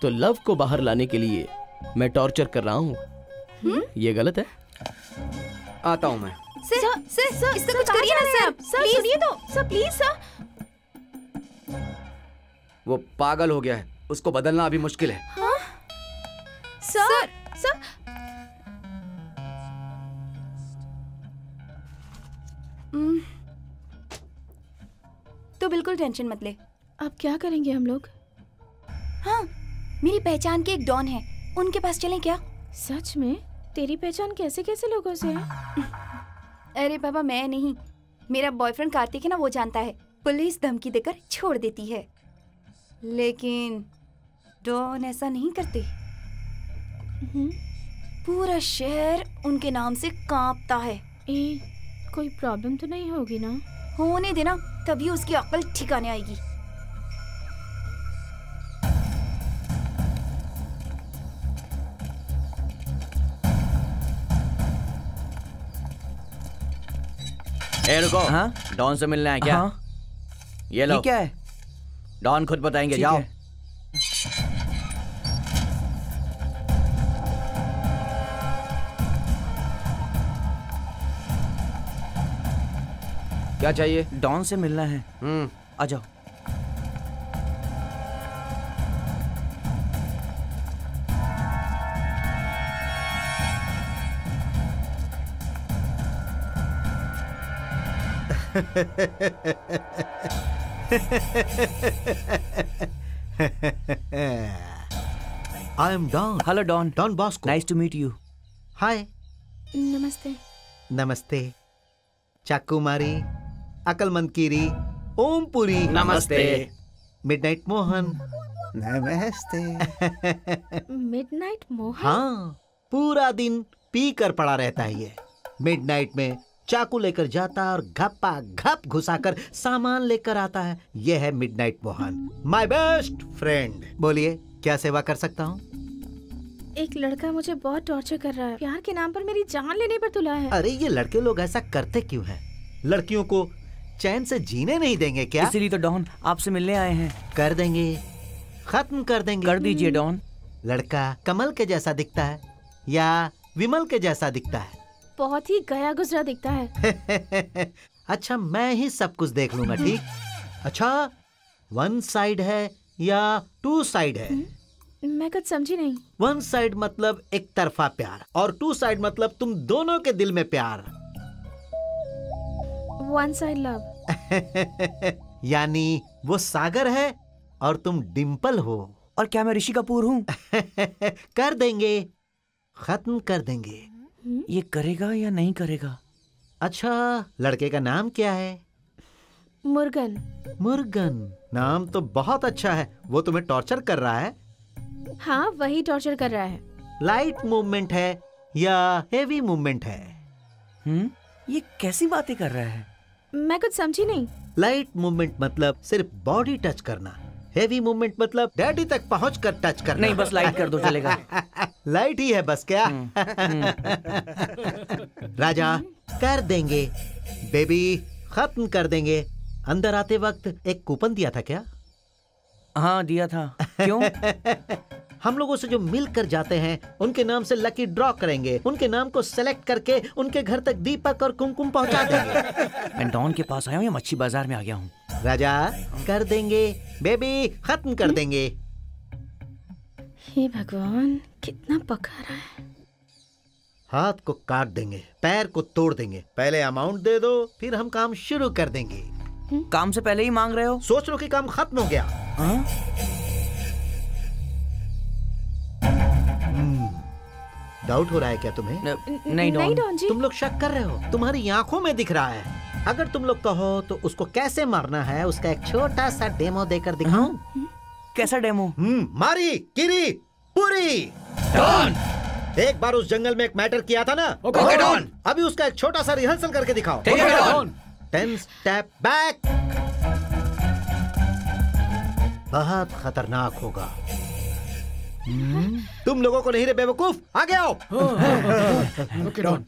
तो लव को बाहर लाने के लिए मैं टॉर्चर कर रहा हूँ, ये गलत है? आता हूँ मैं। सर, इसका कुछ करिए ना सर। सर सुनिए तो, सर प्लीज सर। वो पागल हो गया है, उसको बदलना अभी मुश्किल है। हाँ? सर। तो बिल्कुल टेंशन मत ले। अब क्या करेंगे हम लोग? हाँ, मेरी पहचान के एक डॉन है, उनके पास चलें क्या? सच में? तेरी पहचान कैसे कैसे लोगों से है? अरे बाबा, मैं नहीं, मेरा बॉयफ्रेंड कार्तिक है ना, वो जानता है। पुलिस धमकी देकर छोड़ देती है, लेकिन डॉन ऐसा नहीं करते। पूरा शहर उनके नाम से कांपता है। कोई प्रॉब्लम तो नहीं होगी ना? होने देना, तभी उसकी अक्ल ठिकाने आएगी। रुको। हाँ? डॉन से मिलना है क्या? हाँ? ये लो। क्या है? डॉन खुद बताएंगे, जाओ। क्या चाहिए? डॉन से मिलना है। आ जाओ। I am Don. Hello, Don. Don Bosco. Nice to meet you. Hi. नमस्ते। नमस्ते। चाकुमारी, अकलमंद कीरी, ओमपुरी। नमस्ते। मिडनाइट मोहन। नमस्ते। मिडनाइट मोहन? हाँ, पूरा दिन पी कर पड़ा रहता है ये। मिडनाइट में चाकू लेकर जाता है और घप्पा घप घुसाकर सामान लेकर आता है। यह है midnight Mohan, my best friend. बोलिए, क्या सेवा कर सकता हूँ? एक लड़का मुझे बहुत टॉर्चर कर रहा है, प्यार के नाम पर मेरी जान लेने पर तुला है। अरे ये लड़के लोग ऐसा करते क्यों हैं? लड़कियों को चैन से जीने नहीं देंगे क्या? इसीलिए तो डॉन आपसे मिलने आए हैं। कर देंगे, खत्म कर देंगे। कर दीजिए डॉन। लड़का कमल के जैसा दिखता है या विमल के जैसा दिखता है? बहुत ही गया गुजरा दिखता है। अच्छा मैं ही सब कुछ देख लूंगा, ठीक? अच्छा 1 साइड है या 2 साइड है? मैं कुछ समझी नहीं। 1 साइड मतलब एक तरफा प्यार और 2 साइड मतलब तुम दोनों के दिल में प्यार। 1 साइड लव। यानी वो सागर है और तुम डिम्पल हो। और क्या मैं ऋषि कपूर हूँ? कर देंगे, खत्म कर देंगे। ये करेगा या नहीं करेगा? अच्छा लड़के का नाम क्या है? मुर्गन। मुर्गन नाम तो बहुत अच्छा है। वो तुम्हें टॉर्चर कर रहा है? हाँ वही टॉर्चर कर रहा है। लाइट मूवमेंट है या हेवी मूवमेंट है? ये कैसी बातें कर रहा है? मैं कुछ समझी नहीं। लाइट मूवमेंट मतलब सिर्फ बॉडी टच करना, हेवी मूवमेंट मतलब डैडी तक पहुंचकर टच करना। नहीं बस लाइट कर दो चलेगा। लाइट ही है बस क्या? राजा कर देंगे, बेबी खत्म कर देंगे। अंदर आते वक्त एक कूपन दिया था क्या? हाँ दिया था। क्यों? हम लोगों से जो मिल कर जाते हैं उनके नाम से लकी ड्रॉ करेंगे। उनके नाम को सेलेक्ट करके उनके घर तक दीपक और कुमकुम पहुंचा देंगे। मैं डॉन के पास आया हूँ या मच्छी बाजार में आ गया हूँ? राजा कर देंगे, बेबी खत्म कर देंगे। हे भगवान कितना पका रहा है। हाथ को काट देंगे, पैर को तोड़ देंगे। पहले अमाउंट दे दो फिर हम काम शुरू कर देंगे। काम से पहले ही मांग रहे हो? सोच लो कि काम खत्म हो गया। डाउट हो रहा है क्या तुम्हें? नहीं डॉन जी। तुम लोग शक कर रहे हो, तुम्हारी आंखों में दिख रहा है। अगर तुम लोग कहो तो उसको कैसे मारना है उसका एक छोटा सा डेमो देकर दिखाऊं? कैसा डेमो? मारी कीरी पूरी। डॉन एक बार उस जंगल में एक मैटर किया था ना? Okay Don. अभी उसका एक छोटा सा रिहर्सल करके दिखाओ। ठीक है डॉन। 10 step back. बहुत खतरनाक होगा। तुम लोगों को नहीं रे बेवकूफ, आगे आओ। Okay Don.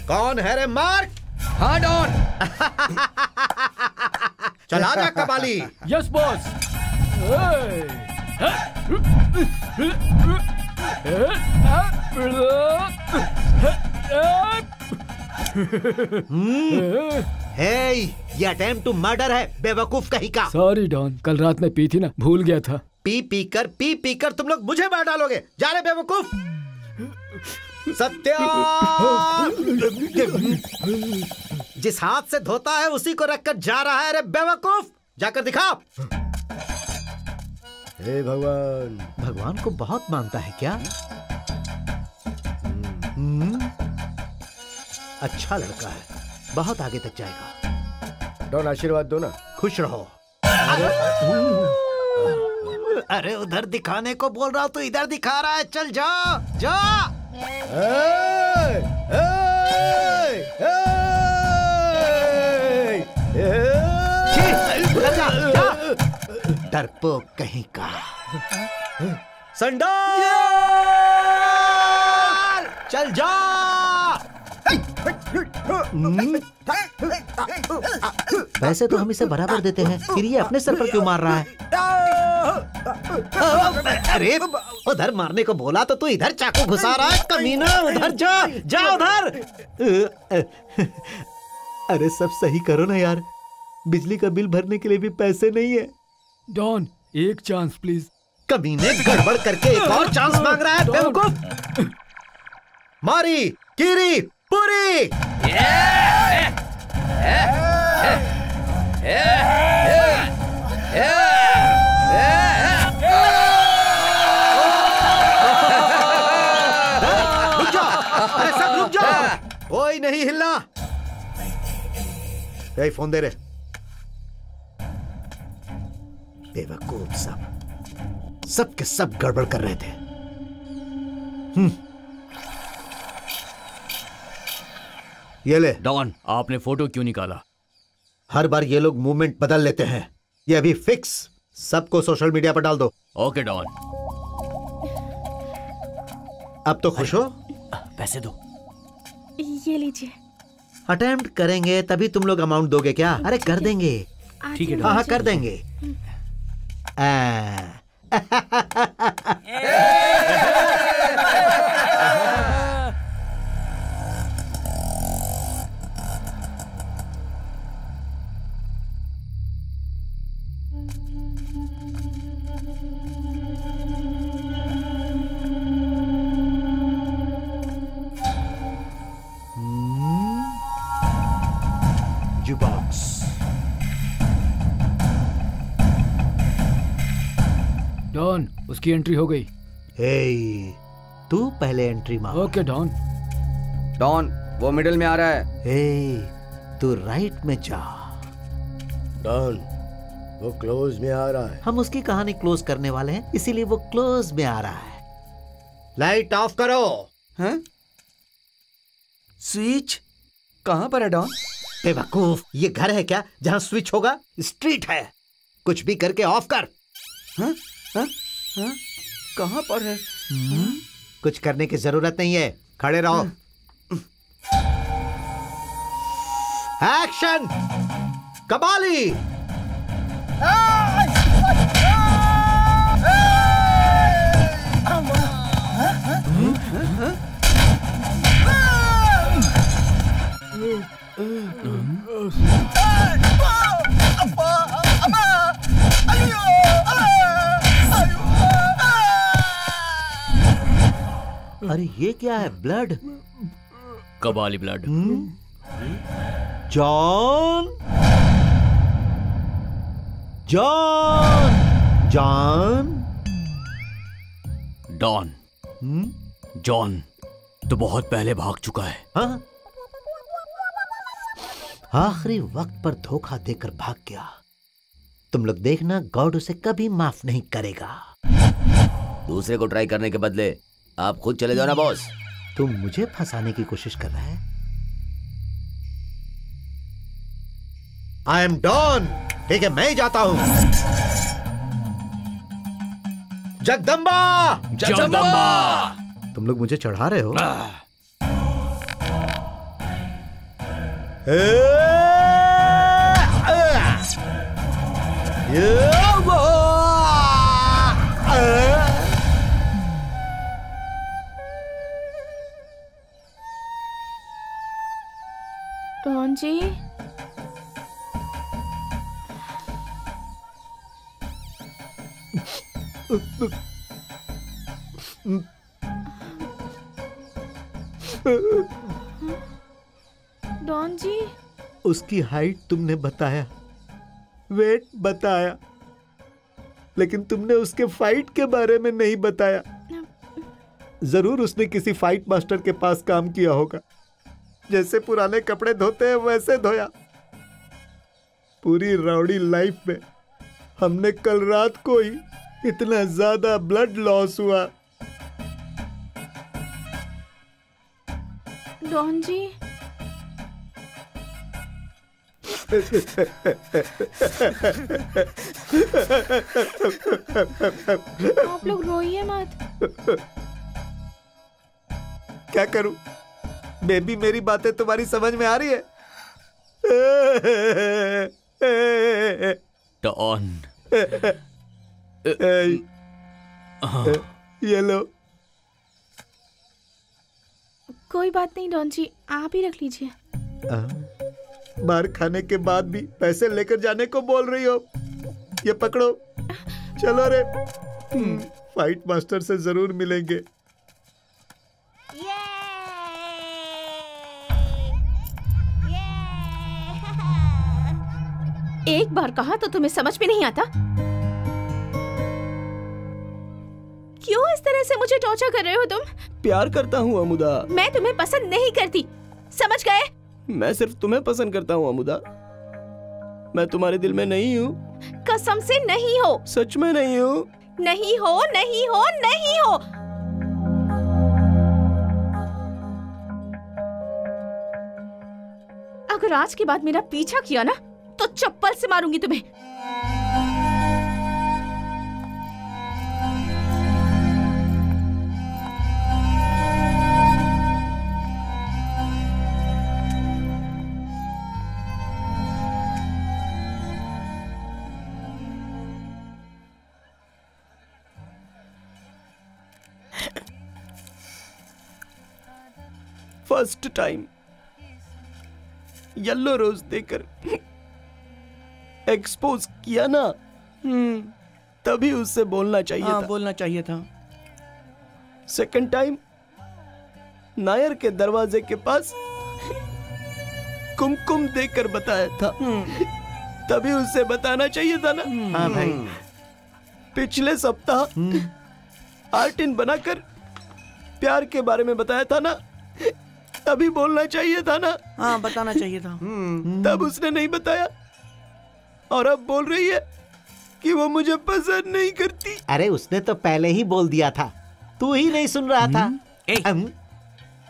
कौन है रे मार्क? हाँ डॉन। चला जा कबाली। Yes boss. हे ये अटेम्प्ट टू मर्डर है बेवकूफ कहीं का। सॉरी डॉन, कल रात में पी थी ना, भूल गया था। पी पी कर तुम लोग मुझे मार डालोगे। जा रहे बेवकूफ। सत्या जिस हाथ से धोता है उसी को रखकर जा रहा है रे बेवकूफ। जाकर दिखा। हे भगवान। भगवान को बहुत मानता है क्या? अच्छा लड़का है, बहुत आगे तक जाएगा। डॉन आशीर्वाद दो ना। खुश रहो। अरे उधर दिखाने को बोल रहा हूं तो इधर दिखा रहा है। चल जा जा। डरपोक कहीं का। संडाल चल जा। वैसे तो हम इसे बराबर देते हैं, फिर ये अपने सर पर क्यों मार रहा है? अरे उधर मारने को बोला तो तू इधर चाकू घुसा रहा है कमीना। उधर जा जा उधर। अरे सब सही करो ना यार, बिजली का बिल भरने के लिए भी पैसे नहीं है। डॉन एक चांस प्लीज। कमीने गड़बड़ करके एक और चांस मांग रहा है बेवकूफ। मारी कीरी पूरी। रुक जाओ, अरे सब रुक जाओ, कोई नहीं हिलना। ए, फोन दे रहे। बेवकूफ सब के सब गड़बड़ कर रहे थे। ये ले। डॉन आपने फोटो क्यों निकाला? हर बार ये लोग मूवमेंट बदल लेते हैं, ये अभी फिक्स। सबको सोशल मीडिया पर डाल दो। Okay Don. अब तो खुश हो? पैसे दो। ये लीजिए। अटेम्प्ट करेंगे तभी तुम लोग अमाउंट दोगे क्या? अरे कर देंगे। ठीक है। हाँ कर देंगे। डॉन, उसकी एंट्री हो गई। हे, तू पहले एंट्री मार। Okay Don. डॉन, वो मिडिल में आ रहा है। हे, तू राइट में जा। डॉन, वो क्लोज में आ रहा है। हम उसकी कहानी क्लोज करने वाले हैं, इसीलिए वो क्लोज में आ रहा है। लाइट ऑफ करो। हैं? स्विच कहाँ पर है डॉन? बेवकूफ, ये घर है क्या जहाँ स्विच होगा? स्ट्रीट है, कुछ भी करके ऑफ कर। हाँ? हाँ? हाँ? कहाँ पर है? कुछ करने की जरूरत नहीं है, खड़े रहो। एक्शन! कबाली! अरे ये क्या है? Blood? Kabali blood. John, John, John, don. John तो बहुत पहले भाग चुका है। हाँ? आखिरी वक्त पर धोखा देकर भाग गया। तुम लोग देखना, गॉड उसे कभी माफ नहीं करेगा। दूसरे को ट्राई करने के बदले आप खुद चले जाओ ना बॉस। तुम मुझे फंसाने की कोशिश कर रहा है? I am Don. ठीक है, मैं ही जाता हूं। जगदम्बा! जगदम्बा! तुम लोग मुझे चढ़ा रहे हो? डॉन जी, डॉन जी। उसकी हाइट तुमने बताया, वेट बताया, लेकिन तुमने उसके फाइट के बारे में नहीं बताया। जरूर उसने किसी फाइट मास्टर के पास काम किया होगा, जैसे पुराने कपड़े धोते हैं वैसे धोया। पूरी राउडी लाइफ में हमने कल रात को ही इतना ज्यादा ब्लड लॉस हुआ। डॉन जी, आप लोग रोइए मत। क्या करूं? बेबी, मेरी बातें तुम्हारी समझ में आ रही है? डॉन। ये लो। कोई बात नहीं डॉन जी, आप ही रख लीजिए। मार खाने के बाद भी पैसे लेकर जाने को बोल रही हो? ये पकड़ो, चलो रे। फाइट मास्टर से जरूर मिलेंगे। एक बार कहा तो तुम्हें समझ में नहीं आता? क्यों इस तरह से मुझे टॉर्चर कर रहे हो तुम? प्यार करता हूँ अमुदा। मैं तुम्हें पसंद नहीं करती, समझ गए? मैं सिर्फ तुम्हें पसंद करता हूँ अमुदा। मैं तुम्हारे दिल में नहीं हूँ। कसम से नहीं हो। सच में नहीं हूँ। नहीं हो, नहीं हो, नहीं हो। अगर आज के बाद मेरा पीछा किया ना तो चप्पल से मारूंगी तुम्हें। फर्स्ट टाइम येलो रोज देकर एक्सपोज किया ना, तभी उससे बोलना चाहिए था। बोलना चाहिए था। सेकंड टाइम नायर के दरवाजे के पास कुमकुम देकर बताया था, तभी उससे बताना चाहिए था ना। हाँ भाई, पिछले सप्ताह आर्टिन बनाकर प्यार के बारे में बताया था ना, तभी बोलना चाहिए था ना। हाँ, बताना चाहिए था। तब उसने नहीं बताया और अब बोल रही है कि वो मुझे पसंद नहीं करती। अरे उसने तो पहले ही बोल दिया था, तू ही नहीं सुन रहा था।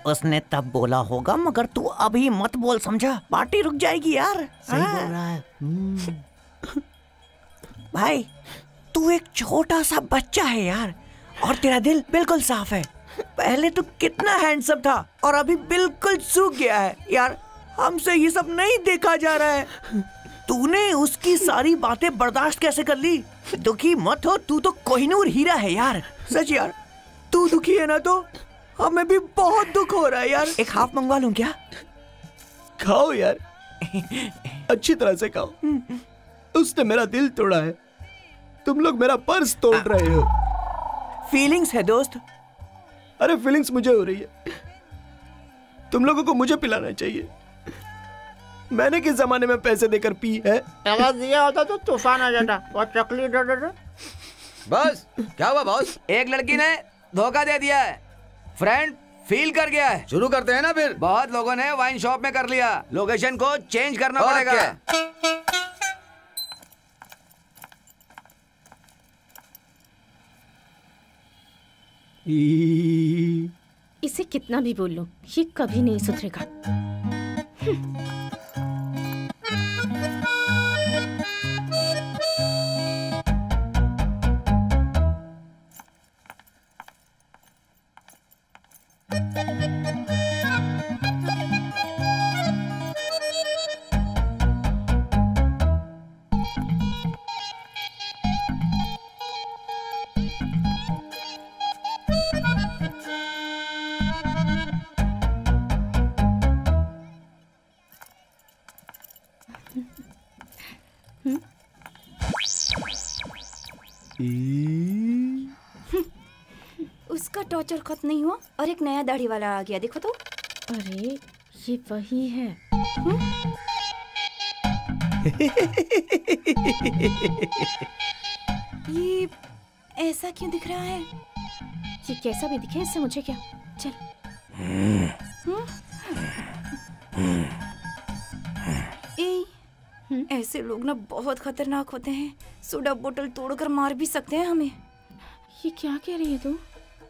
उसने तब बोला होगा, मगर तू अभी मत बोल, समझा? पार्टी रुक जाएगी यार। सही बोल रहा है। भाई तू एक छोटा सा बच्चा है यार, और तेरा दिल बिल्कुल साफ है। पहले तू कितना हैंडसम था और अभी बिल्कुल सूख गया है यार। हमसे ये सब नहीं देखा जा रहा है। तूने उसकी सारी बातें बर्दाश्त कैसे कर ली? दुखी मत हो, तू तो कोहिनूर हीरा है यार। सच यार, तू दुखी है ना तो हमें भी बहुत दुख हो रहा है यार। एक हाफ मंगवा लूं क्या? खाओ यार, अच्छी तरह से खाओ। उसने मेरा दिल तोड़ा है, तुम लोग मेरा पर्स तोड़ रहे हो। फीलिंग्स है दोस्त। अरे फीलिंग्स मुझे हो रही है, तुम लोगों को मुझे पिलाना चाहिए। मैंने किस जमाने में पैसे देकर पी है? अगर दिया होता तो तूफान आ जाता। और चकली बस क्या हुआ बॉस? एक लड़की ने धोखा दे दिया है, फ्रेंड फील कर गया है। शुरू करते हैं ना फिर। बहुत लोगों ने वाइन शॉप में कर लिया, लोकेशन को चेंज करना पड़ेगा। इसे कितना भी बोल लो, ये कभी नहीं सुधरेगा। उसका टॉर्चर खत्म नहीं हुआ और एक नया दाढ़ी वाला आ गया, देखो तो। अरे ये वही है। ये ऐसा क्यों दिख रहा है? ये कैसा भी दिखे, इससे मुझे क्या। चल। ऐसे लोग ना बहुत खतरनाक होते हैं, सोडा बोतल तोड़कर मार भी सकते हैं हमें। ये क्या कह रही है तू?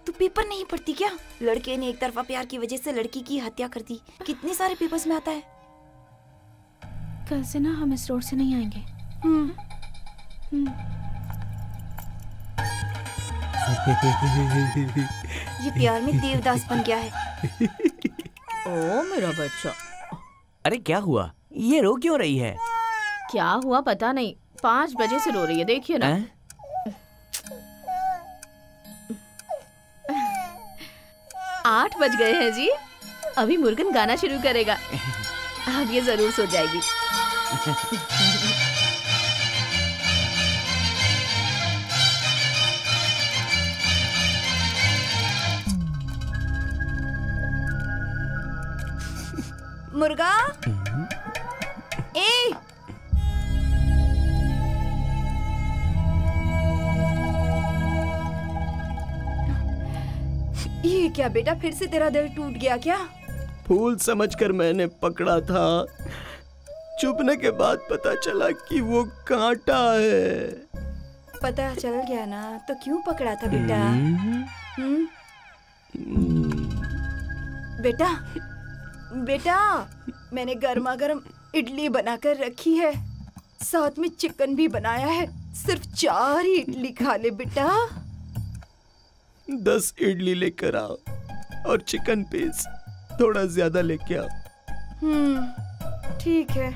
तू पेपर नहीं पढ़ती क्या? लड़के ने एक तरफा प्यार की वजह से लड़की की हत्या कर दी, कितने सारे पेपर्स में आता है। कल से ना हम इस रोड से नहीं आएंगे। ये प्यार में देवदास बन गया है। ओ मेरा बच्चा। अरे क्या हुआ? ये रो क्यों रही है? क्या हुआ पता नहीं, 5 बजे से रो रही है, देखिए ना। 8 बज गए हैं जी। अभी मुर्गन गाना शुरू करेगा, अब ये जरूर सो जाएगी। मुर्गा, ए ये क्या बेटा, फिर से तेरा दिल टूट गया क्या? फूल समझकर मैंने पकड़ा था, चुपने के बाद पता चला कि वो कांटा है। पता चल गया ना तो क्यों पकड़ा था बेटा? बेटा बेटा, मैंने गर्मा गर्म इडली बनाकर रखी है, साथ में चिकन भी बनाया है। सिर्फ 4 ही इडली खा ले बेटा। 10 इडली लेकर आओ और चिकन पीस थोड़ा ज्यादा लेके आओ। ठीक है।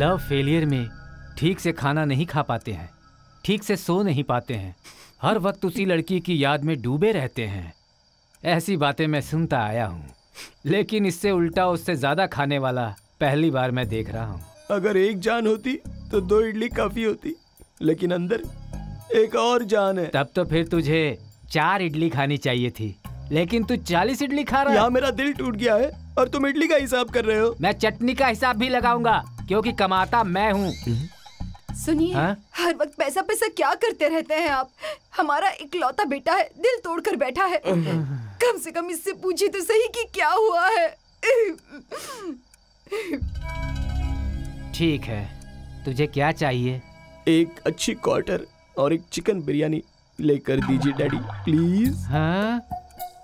लव फेलियर में ठीक से खाना नहीं खा पाते हैं, ठीक से सो नहीं पाते हैं, हर वक्त उसी लड़की की याद में डूबे रहते हैं। ऐसी बातें मैं सुनता आया हूँ, लेकिन इससे उल्टा उससे ज्यादा खाने वाला पहली बार मैं देख रहा हूँ। अगर एक जान होती तो 2 इडली काफी होती, लेकिन अंदर एक और जान है। तब तो फिर तुझे 4 इडली खानी चाहिए थी, लेकिन तू 40 इडली खा रहा है। यहाँ मेरा दिल टूट गया है और तुम इडली का हिसाब कर रहे हो। मैं चटनी का हिसाब भी लगाऊंगा, क्योंकि कमाता मैं हूँ। सुनिए, हर वक्त पैसा पैसा क्या करते रहते हैं आप? हमारा इकलौता बेटा है, दिल तोड़कर बैठा है। कम से कम इससे पूछिए तो सही कि क्या हुआ है। ठीक है, तुझे क्या चाहिए? एक अच्छी क्वार्टर और एक चिकन बिरयानी लेकर दीजिए डैडी, प्लीज। हाँ?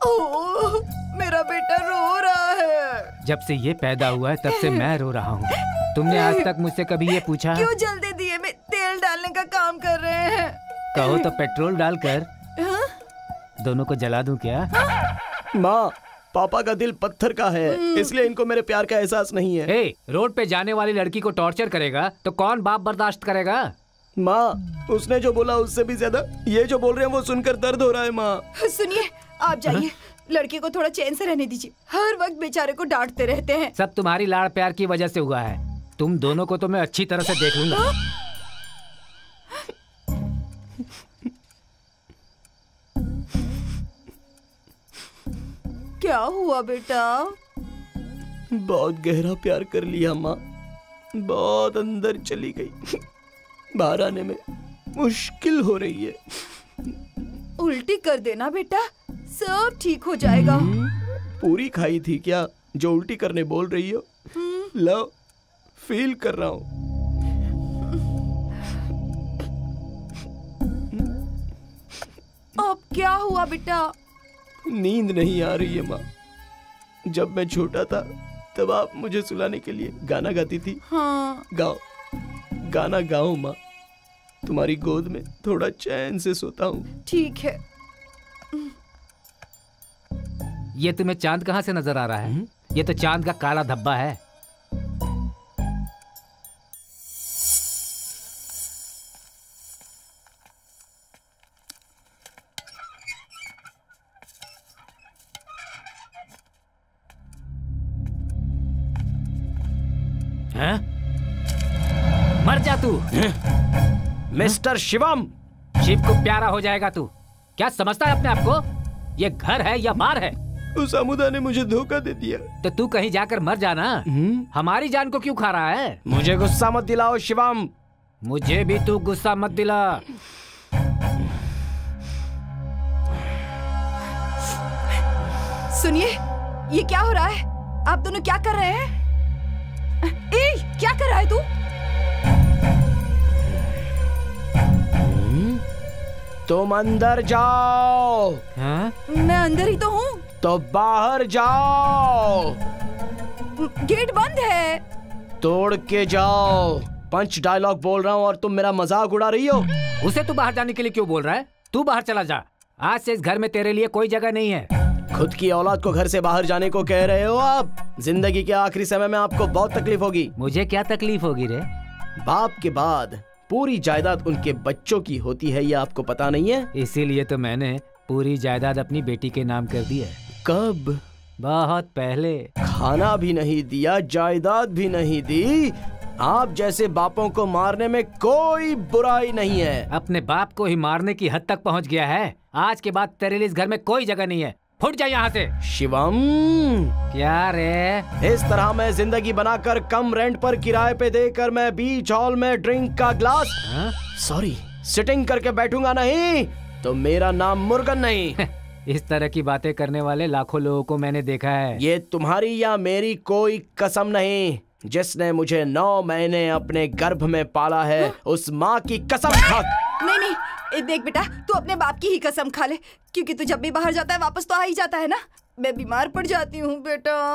ओह, मेरा बेटा रो रहा है। जब से ये पैदा हुआ है तब से मैं रो रहा हूँ। तुमने आज तक मुझसे कभी ये पूछा? क्यों जल्दी दिए में तेल डालने का काम कर रहे हैं? कहो तो पेट्रोल डालकर दोनों को जला दूं क्या? माँ, पापा का दिल पत्थर का है, इसलिए इनको मेरे प्यार का एहसास नहीं है। हे, रोड पे जाने वाली लड़की को टॉर्चर करेगा तो कौन बाप बर्दाश्त करेगा? माँ, उसने जो बोला उससे भी ज्यादा ये जो बोल रहे हैं वो सुनकर दर्द हो रहा है। माँ सुनिए, आप जाइए, लड़के को थोड़ा चैन से रहने दीजिए। हर वक्त बेचारे को डांटते रहते हैं। सब तुम्हारी लाड़ प्यार की वजह से हुआ है। तुम दोनों को तो मैं अच्छी तरह से देख लूंगा। क्या हुआ बेटा? बहुत गहरा प्यार कर लिया माँ, बहुत अंदर चली गई, बाहर आने में मुश्किल हो रही है। उल्टी कर देना बेटा, सब ठीक हो जाएगा। पूरी खाई थी क्या जो उल्टी करने बोल रही हो? लो, फील कर रहा हूँ। अब क्या हुआ बेटा? नींद नहीं आ रही है माँ। जब मैं छोटा था तब आप मुझे सुलाने के लिए गाना गाती थी। हाँ। गाओ, गाना गाओ माँ, तुम्हारी गोद में थोड़ा चैन से सोता हूँ। ठीक है। ये तुम्हें चांद कहाँ से नजर आ रहा है? ये तो चांद का काला धब्बा है। हैं? मर जा तू। मिस्टर शिवम। शिव को प्यारा हो जाएगा तू? क्या समझता है अपने आप को? ये घर है या बार है? उस अमुदा ने मुझे धोखा दे दिया। तो तू कहीं जाकर मर जाना। हमारी जान को क्यों खा रहा है? मुझे गुस्सा मत दिलाओ शिवम। मुझे भी तू गुस्सा मत दिला। सुनिए, ये क्या हो रहा है? आप दोनों क्या कर रहे हैं? ए, क्या कर रहा है तू? तुम अंदर जाओ। हाँ? मैं अंदर ही तो हूँ। तो बाहर जाओ। गेट बंद है। तोड़ के जाओ। पंच डायलॉग बोल रहा हूँ और तुम मेरा मजाक उड़ा रही हो। उसे तू बाहर जाने के लिए क्यों बोल रहा है? तू बाहर चला जा। आज से इस घर में तेरे लिए कोई जगह नहीं है। खुद की औलाद को घर से बाहर जाने को कह रहे हो आप? जिंदगी के आखिरी समय में आपको बहुत तकलीफ होगी। मुझे क्या तकलीफ होगी रे? बाप के बाद पूरी जायदाद उनके बच्चों की होती है, ये आपको पता नहीं है? इसीलिए तो मैंने पूरी जायदाद अपनी बेटी के नाम कर दी है। कब? बहुत पहले। खाना भी नहीं दिया, जायदाद भी नहीं दी। आप जैसे बापों को मारने में कोई बुराई नहीं है। अपने बाप को ही मारने की हद तक पहुंच गया है। आज के बाद तेरे लिए इस घर में कोई जगह नहीं है। फुट जा यहाँ से। शिवम। क्या रे? इस तरह मैं जिंदगी बनाकर कम रेंट पर किराए पे देकर मैं बीच हॉल में ड्रिंक का ग्लास सॉरी सिटिंग करके बैठूंगा नहीं तो मेरा नाम मुर्गन नहीं। इस तरह की बातें करने वाले लाखों लोगों को मैंने देखा है। ये तुम्हारी या मेरी कोई कसम नहीं। जिसने मुझे 9 महीने अपने गर्भ में पाला है उस माँ की कसम खा। नहीं, देख बेटा, तू अपने बाप की ही कसम खा ले, क्योंकि तू जब भी बाहर जाता है वापस तो आ ही जाता है ना। मैं बीमार पड़ जाती हूँ बेटा।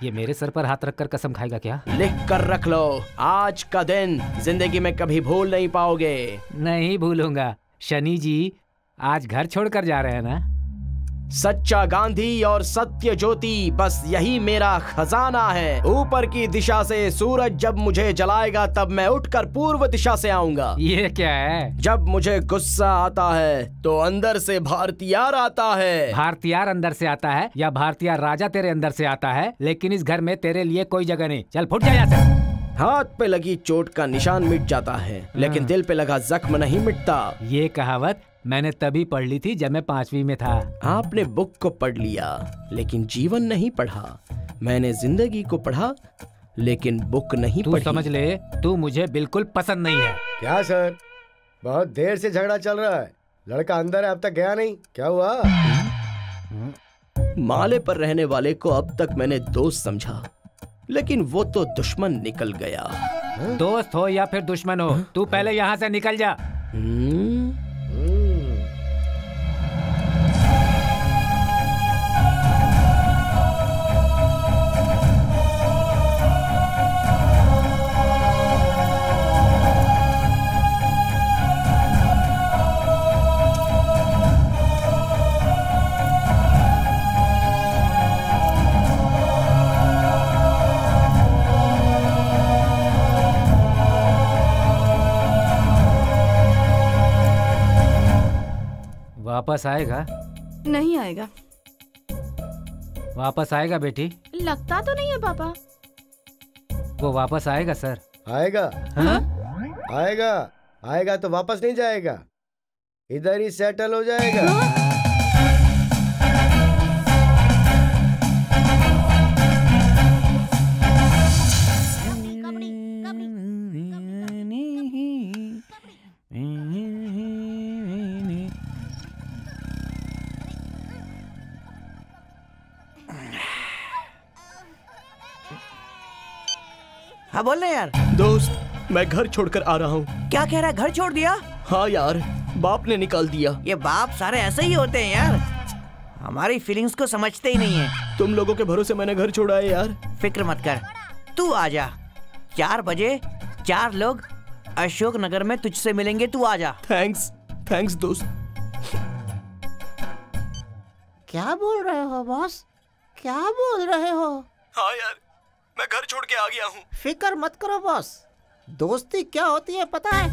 ये मेरे सर पर हाथ रखकर कसम खाएगा क्या? लिख कर रख लो, आज का दिन जिंदगी में कभी भूल नहीं पाओगे। नहीं भूलूंगा। शनि जी आज घर छोड़कर जा रहे हैं ना? सच्चा गांधी और सत्य ज्योति, बस यही मेरा खजाना है। ऊपर की दिशा से सूरज जब मुझे जलाएगा तब मैं उठकर पूर्व दिशा से आऊंगा। ये क्या है? जब मुझे गुस्सा आता है तो अंदर से भारतीयार आता है। भारतीयार अंदर से आता है या भारतीयार राजा तेरे अंदर से आता है? लेकिन इस घर में तेरे लिए कोई जगह नहीं। चल फुट जा यहाँ से। हाथ पे लगी चोट का निशान मिट जाता है, लेकिन दिल पे लगा जख्म नहीं मिटता। ये कहावत मैंने तभी पढ़ ली थी जब मैं 5वीं में था। आपने बुक को पढ़ लिया लेकिन जीवन नहीं पढ़ा। मैंने जिंदगी को पढ़ा लेकिन बुक नहीं पढ़ी। तू समझ ले, तू मुझे बिल्कुल पसंद नहीं है। क्या सर, बहुत देर से झगड़ा चल रहा है। लड़का अंदर है, अब तक गया नहीं, क्या हुआ? माले पर रहने वाले को अब तक मैंने दोस्त समझा, लेकिन वो तो दुश्मन निकल गया। दोस्त हो या फिर दुश्मन हो, तू पहले यहाँ से निकल जा। वापस आएगा? नहीं आएगा। वापस आएगा बेटी? लगता तो नहीं है पापा। वो वापस आएगा सर। आएगा? हाँ? आएगा, आएगा तो वापस नहीं जाएगा, इधर ही सेटल हो जाएगा। हाँ बोल रहे यार। दोस्त मैं घर छोड़कर आ रहा हूँ। क्या कह रहा है, घर छोड़ दिया? हाँ यार, बाप ने निकाल दिया। ये बाप सारे ऐसे ही होते हैं यार, हमारी फीलिंग्स को समझते ही नहीं है। तुम लोगों के भरोसे मैंने घर छोड़ा है यार। फिक्र मत कर, तू आ जा। 4 बजे 4 लोग अशोक नगर में तुझसे मिलेंगे, तू आ जा। थैंक्स दोस्त। क्या बोल रहे हो बॉस? क्या बोल रहे हो? हाँ यार, मैं घर छोड़ के आ गया हूँ। फिक्र मत करो बॉस, दोस्ती क्या होती है पता है?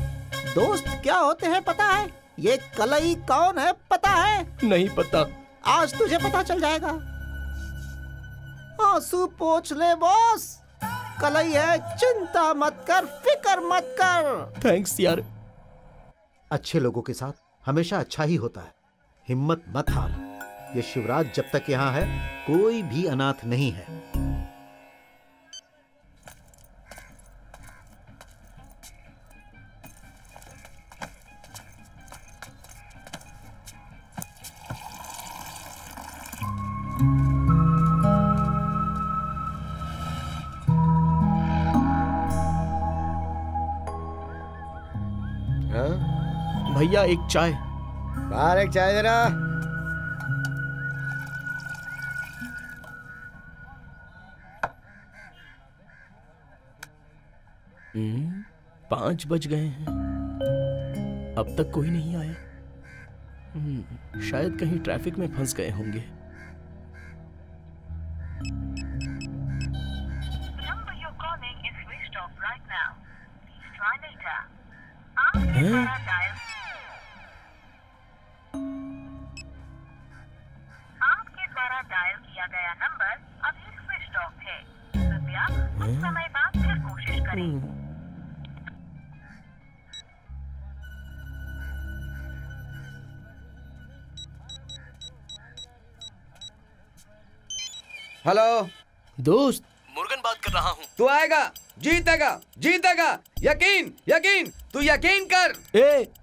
दोस्त क्या होते हैं पता है? ये कलई कौन है पता है? नहीं पता। आज तुझे पता चल जाएगा। आंसू पोंछ ले बॉस, कलई है, चिंता मत कर, फिक्र मत कर। थैंक्स यार। अच्छे लोगों के साथ हमेशा अच्छा ही होता है, हिम्मत मत हार। ये शिवराज जब तक यहाँ है कोई भी अनाथ नहीं है। भैया एक चाय। बाहर एक चाय देना। हम्म, 5 बज गए हैं, अब तक कोई नहीं आया। शायद कहीं ट्रैफिक में फंस गए होंगे। हैं? आपके द्वारा डायल किया गया नंबर अभी स्विच ऑफ है, कृपया कुछ समय बाद फिर कोशिश करें। हेलो दोस्त, मुर्गन बात कर रहा हूँ। तू आएगा, जीतेगा, जीतेगा, यकीन यकीन, तू यकीन कर।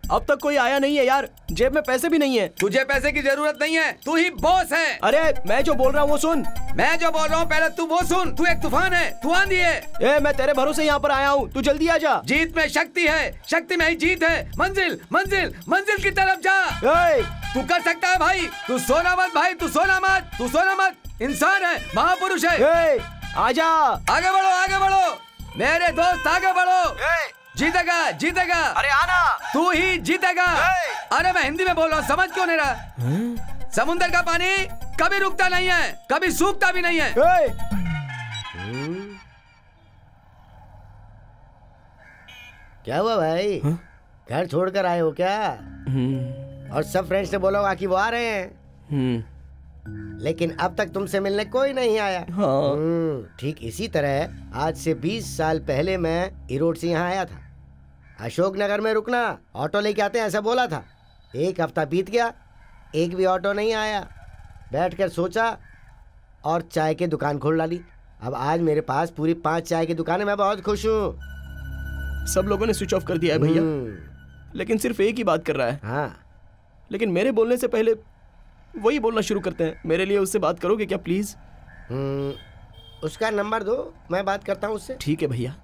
अब तक कोई आया नहीं है यार, जेब में पैसे भी नहीं है। तुझे पैसे की जरूरत नहीं है, तू ही बॉस है। अरे मैं जो बोल रहा हूँ वो सुन। मैं जो बोल रहा हूँ पहले तू वो सुन। तू एक तूफान है, तू आंधी है। मैं तेरे भरोसे यहाँ पर आया हूँ, तू जल्दी आ जा। जीत में शक्ति है, शक्ति में ही जीत है। मंजिल मंजिल मंजिल की तरफ जा। तू कर सकता है भाई, तू सोना मत भाई, तू सोना मत, तू सोना मत। इंसान है, महापुरुष है। आजा, आगे बढ़ो, आगे बढ़ो मेरे दोस्त, आगे बढ़ो। जीतेगा, जीतेगा। अरे आना, तू ही जीतेगा। अरे मैं हिंदी में बोल रहा हूँ, समझ क्यों नहीं रहा? समुद्र का पानी कभी रुकता नहीं है, कभी सूखता भी नहीं है। क्या हुआ भाई? घर छोड़कर आए हो क्या? और सब फ्रेंड्स ने बोला होगा कि वो आ रहे हैं, लेकिन अब तक तुमसे मिलने कोई नहीं आया। ठीक इसी तरह आज से 20 साल पहले मैं ईरोड से यहाँ आया था। अशोकनगर में रुकना, ऑटो लेके आते हैं ऐसा बोला था। 1 हफ्ता बीत गया, एक भी ऑटो नहीं आया। बैठकर सोचा और चाय की दुकान खोल डाली। अब आज मेरे पास पूरी 5 चाय की दुकान है। मैं बहुत खुश हूँ। सब लोगों ने स्विच ऑफ कर दिया है भैया, लेकिन सिर्फ एक ही बात कर रहा है। हाँ, लेकिन मेरे बोलने से पहले वही बोलना शुरू करते हैं। मेरे लिए उससे बात करोगे क्या प्लीज? उसका नंबर दो, मैं बात करता हूँ उससे। ठीक है भैया।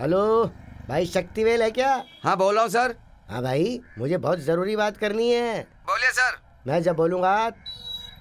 हेलो भाई, शक्तिवेल है क्या? हाँ बोल रहा हूँ सर। हाँ भाई, मुझे बहुत जरूरी बात करनी है। बोलिए सर। मैं जब बोलूंगा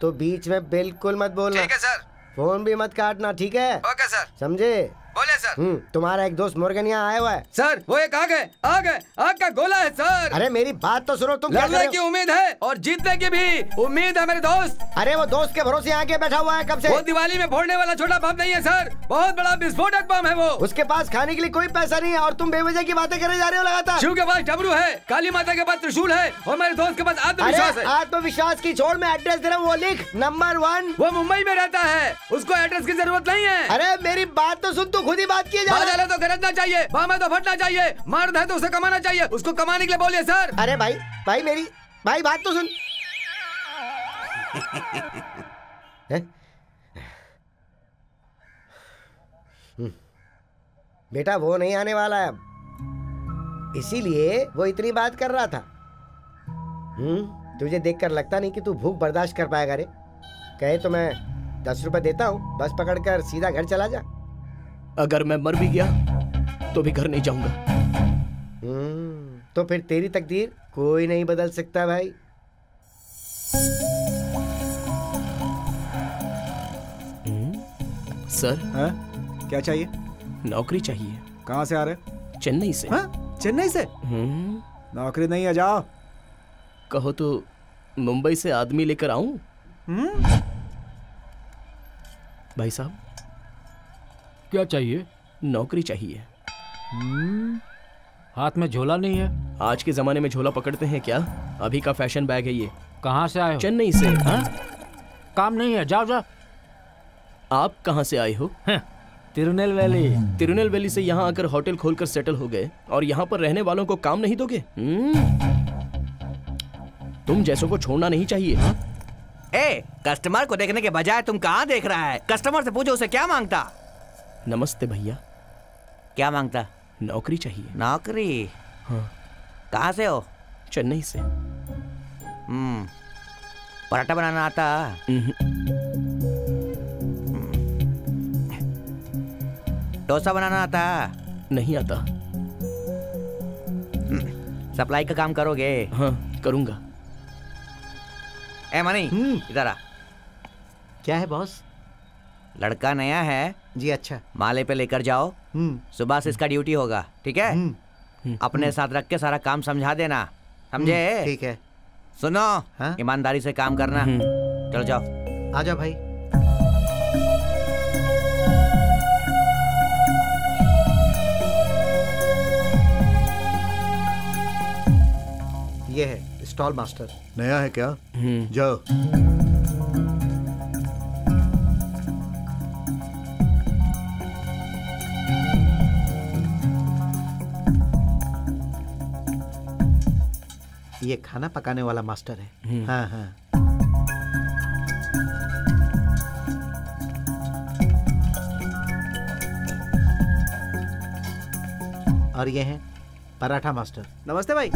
तो बीच में बिल्कुल मत बोलना। ठीक है सर। फोन भी मत काटना, ठीक है? Okay sir. समझे? बोलिए सर। तुम्हारा एक दोस्त मुर्गन यहाँ आया हुआ है। सर वो एक आग है, आग है, आग का गोला है सर। अरे मेरी बात तो सुनो, तुम क्या कर रहे लड़ने हो? की उम्मीद है और जीतने की भी उम्मीद है मेरे दोस्त। अरे वो दोस्त के भरोसे आके बैठा हुआ है कब से। वो दिवाली में फोड़ने वाला छोटा बम नहीं है सर, बहुत बड़ा विस्फोटक बम है वो। उसके पास खाने के लिए कोई पैसा नहीं है और तुम बेवजह की बातें करे जा रहे हो लगातार। शिव के पास डमरू है, काली माता के पास त्रिशूल है और मेरे दोस्त के पास आत्मविश्वास है। आत्मविश्वास की छोड़, मैं एड्रेस दे रहा हूँ, वो लिख। नंबर 1। वो मुंबई में रहता है, उसको एड्रेस की जरूरत नहीं है। अरे मेरी बात तो सुन, तू खुद ही बात किए जा रहा है। तो खरीदना चाहिए, बाम है तो फटना चाहिए, मर्द है तो उसे कमाना चाहिए। उसको कमाने के लिए बोलिए सर। अरे भाई मेरी बात तो सुन। बेटा वो नहीं आने वाला है अब, इसीलिए वो इतनी बात कर रहा था। तुझे देखकर लगता नहीं कि तू भूख बर्दाश्त कर पाएगा रे। कहे तो मैं 10 रुपए देता हूँ, बस पकड़कर सीधा घर चला जा। अगर मैं मर भी गया तो भी घर नहीं जाऊंगा। तो फिर तेरी तकदीर कोई नहीं बदल सकता भाई। सर। क्या चाहिए? नौकरी चाहिए। कहाँ से आ रहे? चेन्नई से। चेन्नई से? नौकरी नहीं है, जाओ। कहो तो मुंबई से आदमी लेकर आऊं? भाई साहब क्या चाहिए? नौकरी चाहिए। हाथ में झोला नहीं है? आज के जमाने में झोला पकड़ते हैं क्या? अभी का फैशन बैग है ये। कहाँ से आए हो? चेन्नई से। काम नहीं है, जाओ जाओ। आप कहाँ से आए हो? तिरुनेलवेली। तिरुनेलवेली से यहाँ आकर होटल खोलकर सेटल हो गए और यहाँ पर रहने वालों को काम नहीं दोगे? तुम जैसों को छोड़ना नहीं चाहिए। ए, कस्टमर को देखने के बजाय तुम कहाँ देख रहा है? कस्टमर से पूछो उसे क्या मांगता। नमस्ते भैया। क्या मांगता? नौकरी चाहिए। नौकरी? हाँ। कहाँ से हो? चेन्नई से। पराठा बनाना आता? डोसा बनाना आता? नहीं आता। सप्लाई का काम करोगे? हाँ करूंगा। ए मनी, इधर आ। क्या है बॉस? लड़का नया है जी। अच्छा, माले पे लेकर जाओ। सुबह से इसका ड्यूटी होगा, ठीक है? अपने साथ रख के सारा काम समझा देना, समझे? ठीक है। सुनो, ईमानदारी से काम करना। चलो जाओ। आजा भाई। ये है स्टॉल मास्टर। नया है क्या? जाओ। ये खाना पकाने वाला मास्टर है। हाँ हाँ। और ये है पराठा मास्टर। नमस्ते भाई।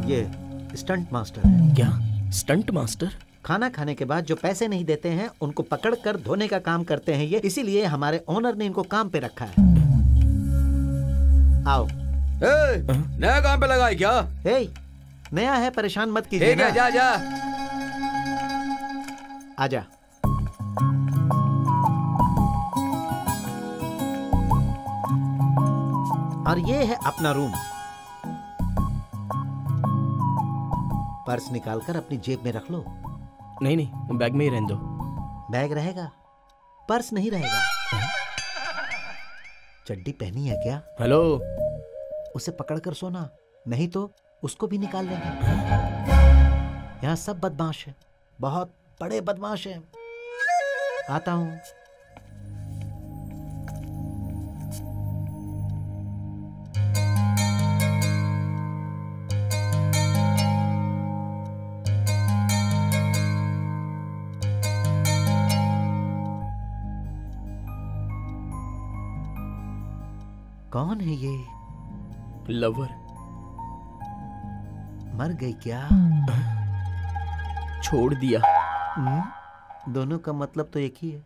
ये स्टंट मास्टर है। क्या? Stunt master? खाना खाने के बाद जो पैसे नहीं देते हैं उनको पकड़कर धोने का काम करते हैं ये, इसीलिए हमारे ओनर ने इनको काम पे रखा है। आओ। नया काम पे लगा है क्या? नया है, परेशान मत कीजिए। ठीक है, जा। आजा। और ये है अपना रूम। पर्स निकालकर अपनी जेब में रख लो। नहीं नहीं, बैग में ही रहने दो। बैग रहेगा, पर्स नहीं रहेगा। चड्डी पहनी है क्या? हेलो, उसे पकड़कर सोना, नहीं तो उसको भी निकाल लेंगे। यहाँ सब बदमाश है, बहुत बड़े बदमाश हैं। आता हूं। कौन है ये? लवर। मर गई क्या? छोड़ दिया। दोनों का मतलब तो एक ही है।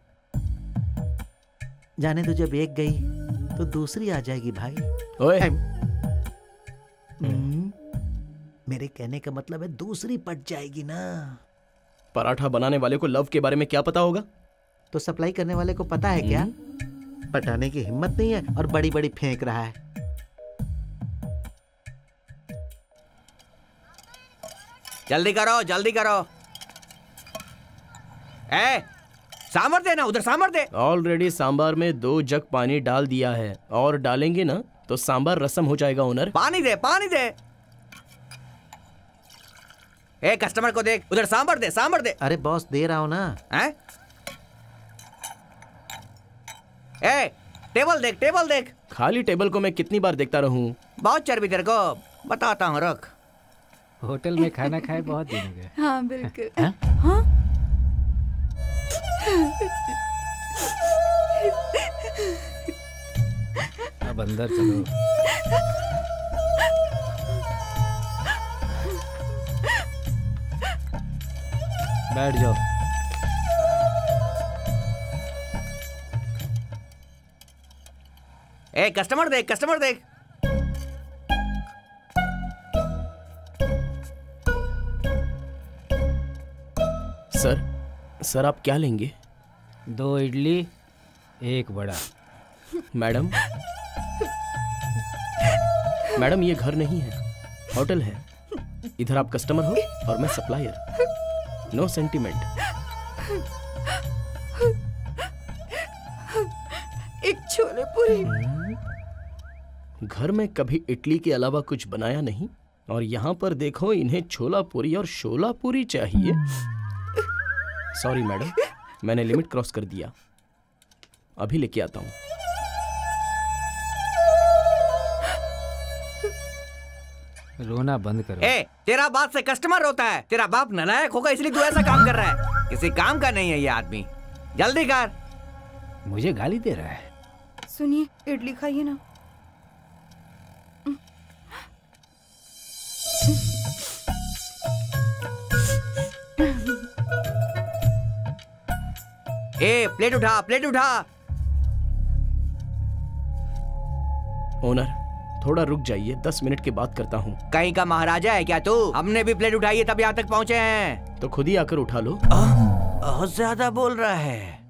जाने तो जब एक गई तो दूसरी आ जाएगी भाई। ओए। मेरे कहने का मतलब है दूसरी पट जाएगी ना। पराठा बनाने वाले को लव के बारे में क्या पता होगा? तो सप्लाई करने वाले को पता है क्या? पटाने की हिम्मत नहीं है और बड़ी बड़ी फेंक रहा है। जल्दी करो, जल्दी करो। सांभर दे ना, उधर सांभर दे। ऑलरेडी सांभर में 2 जग पानी डाल दिया है, और डालेंगे ना तो सांभर रसम हो जाएगा ओनर। पानी दे, पानी दे। कस्टमर को देख, उधर सांभर दे, सांभर दे। अरे बॉस दे रहा हूं ना। टेबल देख, टेबल देख। खाली टेबल को मैं कितनी बार देखता रहूं? बहुत चर्बी तेरे को, बताता हूँ, रख। होटल में खाना खाए बहुत दिन हो गए। हाँ बिल्कुल। हाँ? अब अंदर चलो। बैठ जाओ। कस्टमर देख, कस्टमर देख। सर आप क्या लेंगे? 2 इडली, 1 वड़ा। मैडम ये घर नहीं है, होटल है। इधर आप कस्टमर हो और मैं सप्लायर। No sentiment. एक छोले पूरी। घर में कभी इडली के अलावा कुछ बनाया नहीं, और यहाँ पर देखो इन्हें छोला पूरी और शोला पूरी चाहिए। सॉरी मैडम, मैंने लिमिट क्रॉस कर दिया। अभी लेके आता हूँ। रोना बंद करो। तेरा बात से कस्टमर रोता है। तेरा बाप नालायक होगा इसलिए तू ऐसा काम कर रहा है। किसी काम का नहीं है ये आदमी। जल्दी कर। मुझे गाली दे रहा है। सुनिए, इडली खाइए ना। प्लेट उठा, प्लेट उठा। ओनर थोड़ा रुक जाइए, 10 मिनट के बाद करता हूँ। कहीं का महाराजा है क्या तू? हमने भी प्लेट उठाई है तब यहाँ तक पहुँचे हैं। तो खुद ही आकर उठा लो। बहुत ज्यादा बोल रहा है।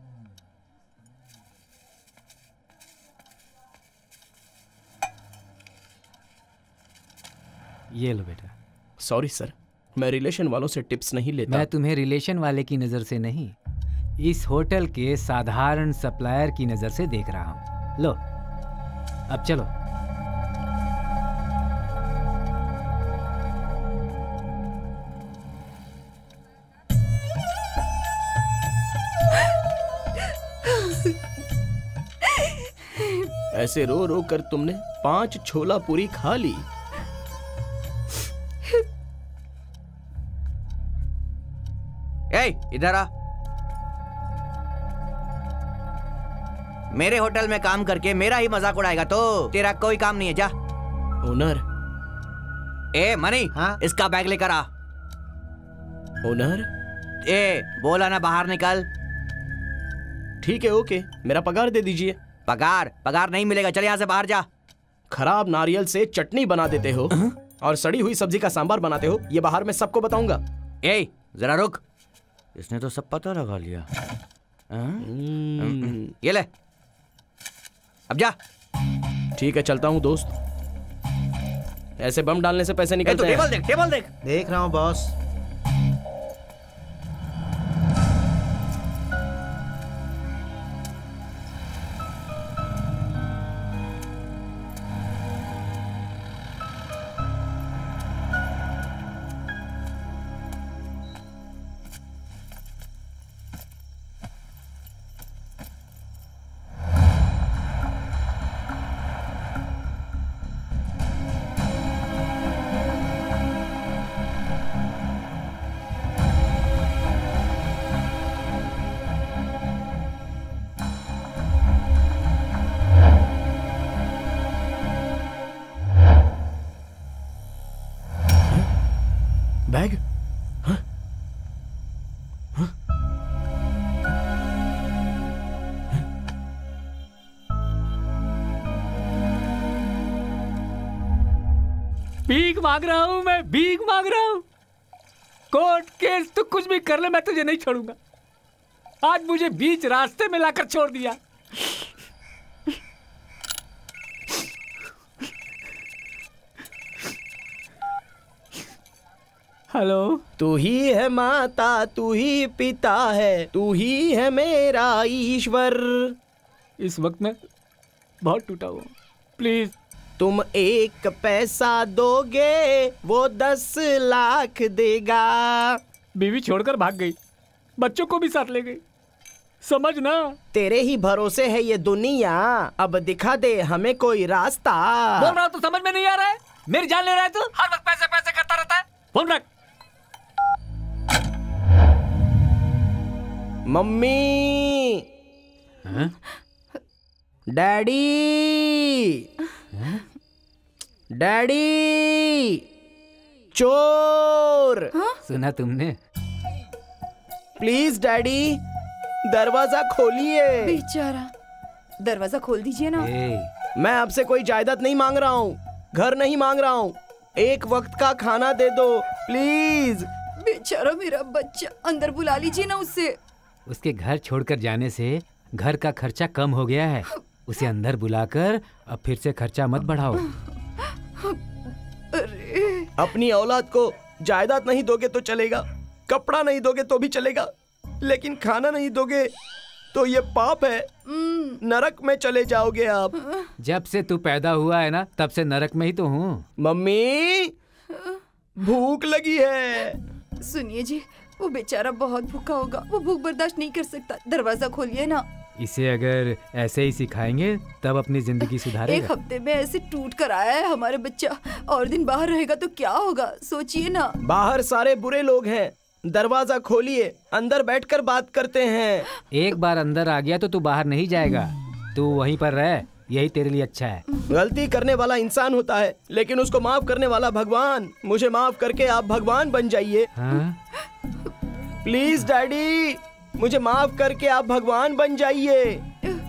ये लो बेटा। सॉरी सर, मैं रिलेशन वालों से टिप्स नहीं लेता। मैं तुम्हें रिलेशन वाले की नजर से नहीं, इस होटल के साधारण सप्लायर की नजर से देख रहा हूँ। लो अब चलो। ऐसे रो रो कर तुमने 5 छोला पूरी खा ली। इधर आ। मेरे होटल में काम करके मेरा ही मजाक उड़ाएगा तो तेरा कोई काम नहीं है। जा। ओनर। मनी, हाँ? इसका बैग लेकर आ। ओनर। बोला ना बाहर निकल। ठीक है, ओके, मेरा पगार दे दीजिए। पगार नहीं मिलेगा, चल यहाँ से बाहर जा। खराब नारियल से चटनी बना देते हो और सड़ी हुई सब्जी का सांभर बनाते हो, ये बाहर में सबको बताऊंगा। जरा रुक, इसने तो सब पता लगा लिया। ये ले, अब जा। ठीक है, चलता हूँ दोस्त। ऐसे बम डालने से पैसे निकलते हैं। टेबल देख। देख रहा हूँ बॉस। बैग? हाँ? हाँ? भीख मांग रहा हूं मैं, भीख मांग रहा हूं। कोर्ट केस तो कुछ भी कर ले, मैं तुझे नहीं छोड़ूंगा। आज मुझे बीच रास्ते में लाकर छोड़ दिया। हेलो। तू ही है माता, तू ही पिता है, तू ही है मेरा ईश्वर। इस वक्त मैं बहुत टूटा हुआ, प्लीज। तुम 1 पैसा दोगे, वो 10 लाख देगा। बीवी छोड़कर भाग गई, बच्चों को भी साथ ले गई, समझ ना। तेरे ही भरोसे है ये दुनिया, अब दिखा दे हमें कोई रास्ता। बोल रहा हूं तो समझ में नहीं आ रहा है? मेरी जान ले रहा है तू? हर वक्त पैसे पैसे करता रहता है। फोन रख। मम्मी। डैडी। डैडी। चोर। सुना तुमने? प्लीज डैडी, दरवाजा खोलिए। बेचारा, दरवाजा खोल दीजिए ना। मैं आपसे कोई जायदाद नहीं मांग रहा हूँ, घर नहीं मांग रहा हूँ, 1 वक्त का खाना दे दो प्लीज। बेचारा मेरा बच्चा, अंदर बुला लीजिए ना उसे। उसके घर छोड़कर जाने से घर का खर्चा कम हो गया है। उसे अंदर बुलाकर अब फिर से खर्चा मत बढ़ाओ। अरे अपनी औलाद को जायदाद नहीं दोगे तो चलेगा, कपड़ा नहीं दोगे तो भी चलेगा, लेकिन खाना नहीं दोगे तो ये पाप है। नरक में चले जाओगे आप। जब से तू पैदा हुआ है ना, तब से नरक में ही तो हूँ। मम्मी, भूख लगी है। सुनिए जी, वो बेचारा बहुत भूखा होगा, वो भूख बर्दाश्त नहीं कर सकता। दरवाजा खोलिए ना। इसे अगर ऐसे ही सिखाएंगे तब अपनी जिंदगी सुधारेगा। 1 हफ्ते में ऐसे टूट कर आया है हमारा बच्चा, और दिन बाहर रहेगा तो क्या होगा, सोचिए ना। बाहर सारे बुरे लोग हैं, दरवाजा खोलिए, अंदर बैठकर बात करते हैं। एक बार अंदर आ गया तो तू बाहर नहीं जाएगा, तू वहीं पर रह, यही तेरे लिए अच्छा है। गलती करने वाला इंसान होता है, लेकिन उसको माफ करने वाला भगवान। मुझे माफ करके आप भगवान बन जाइए। प्लीज डैडी, मुझे माफ करके आप भगवान बन जाइए।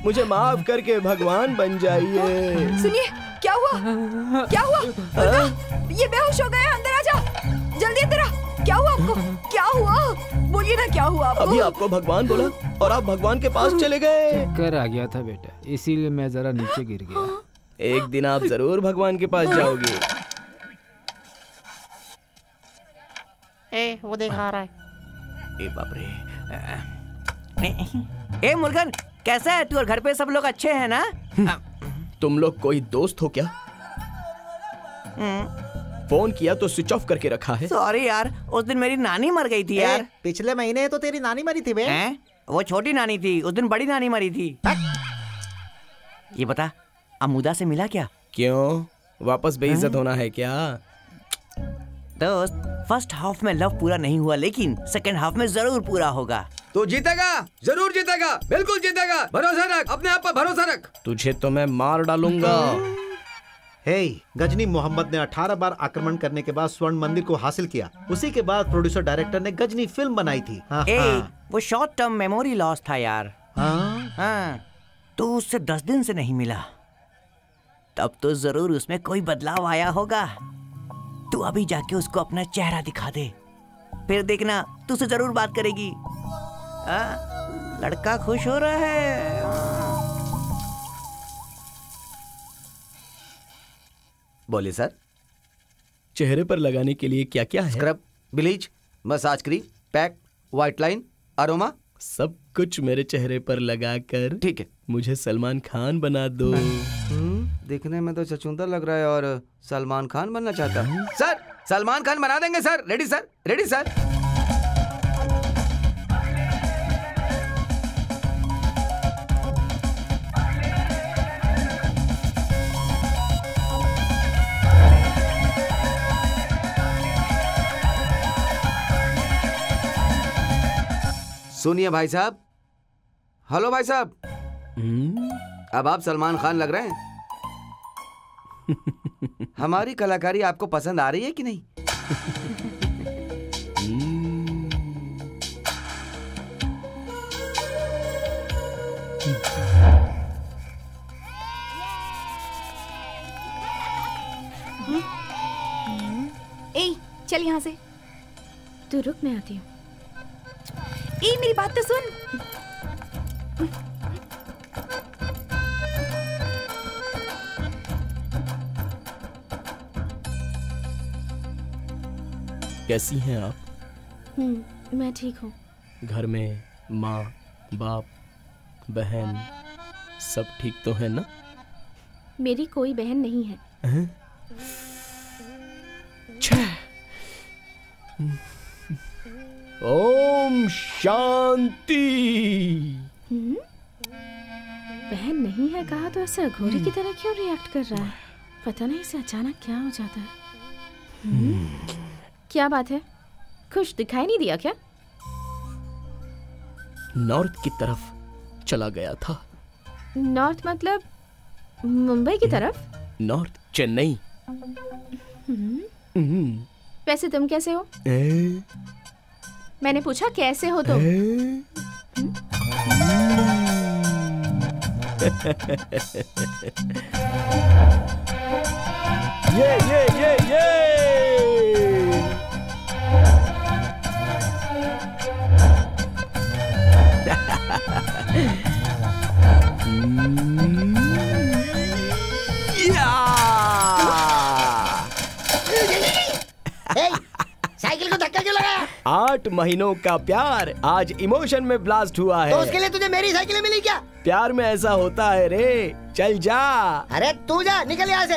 मुझे माफ करके भगवान बन जाइए। सुनिए, क्या हुआ? क्या हुआ? ये बेहोश हो गया, अंदर आजा जल्दी। अंदर आ। क्या हुआ आपको? क्या हुआ? बोलिए ना, क्या हुआ आपको? अभी आपको भगवान बोला और आप भगवान के पास चले गए। चक्कर आ गया था बेटा, इसीलिए मैं जरा नीचे गिर गया। एक दिन आप जरूर भगवान के पास जाओगे। वो देखा रहा है। ए बाप रे। ए मुर्गन, कैसा है तू? और घर पे सब लोग अच्छे हैं ना? तुम लोग कोई दोस्त हो क्या? फोन किया तो स्विच ऑफ करके रखा है। सॉरी यार, उस दिन मेरी नानी मर गई थी यार। पिछले महीने तो तेरी नानी मरी थी बे। वो छोटी नानी थी, उस दिन बड़ी नानी मरी थी। ये बता, अमूदा से मिला क्या? क्यों, वापस बेइज्जत होना है क्या? दोस्त, फर्स्ट हाफ में लव पूरा नहीं हुआ, लेकिन सेकंड हाफ में जरूर पूरा होगा। तू जीतेगा, जरूर जीतेगा, बिल्कुल जीतेगा। भरोसा रख, अपने आप पर भरोसा रख। तुझे तो मैं मार डालूंगा। गजनी मोहम्मद ने 18 बार आक्रमण करने के बाद स्वर्ण मंदिर को हासिल किया। उसी के बाद प्रोड्यूसर डायरेक्टर ने गजनी फिल्म बनाई थी। वो शॉर्ट टर्म मेमोरी लॉस था यार। तो उससे 10 दिन से नहीं मिला, तब तो जरूर उसमें कोई बदलाव आया होगा। तू अभी जाके उसको अपना चेहरा दिखा दे, फिर देखना तुझसे जरूर बात करेगी। लड़का खुश हो रहा है। बोलिए सर। चेहरे पर लगाने के लिए क्या क्या है? Scrub, bleach, massage cream, pack, white line, aroma, सब कुछ मेरे चेहरे पर लगाकर ठीक है मुझे सलमान खान बना दो। दिखने में तो छछूंदर लग रहा है और सलमान खान बनना चाहता है। सर, सलमान खान बना देंगे sir. Ready sir, ready sir. सुनिए भाई साहब। हेलो भाई साहब। अब आप सलमान खान लग रहे हैं। हमारी कलाकारी आपको पसंद आ रही है कि नहीं? ए, चल यहाँ से। तू रुक, मैं आती हूँ। ए, मेरी बात तो सुन। कैसी हैं आप? मैं ठीक हूँ। घर में माँ, बाप, बहन सब ठीक तो है ना? मेरी कोई बहन नहीं है। ओम शांति। बहन नहीं है कहा तो ऐसे अघोरी की तरह क्यों रिएक्ट कर रहा है? पता नहीं इसे अचानक क्या हो जाता है। क्या बात है? खुश दिखाई नहीं दिया क्या? नॉर्थ की तरफ चला गया था। नॉर्थ मतलब मुंबई की तरफ? नॉर्थ, चेन्नई। वैसे तुम कैसे हो? मैंने पूछा कैसे हो तुम? ये साइकिल को धक्का क्यों लगाया? 8 महीनों का प्यार आज इमोशन में ब्लास्ट हुआ है। तो उसके लिए तुझे मेरी साइकिल मिली क्या? प्यार में ऐसा होता है रे। चल जा। अरे तू जा, निकल यहाँ से।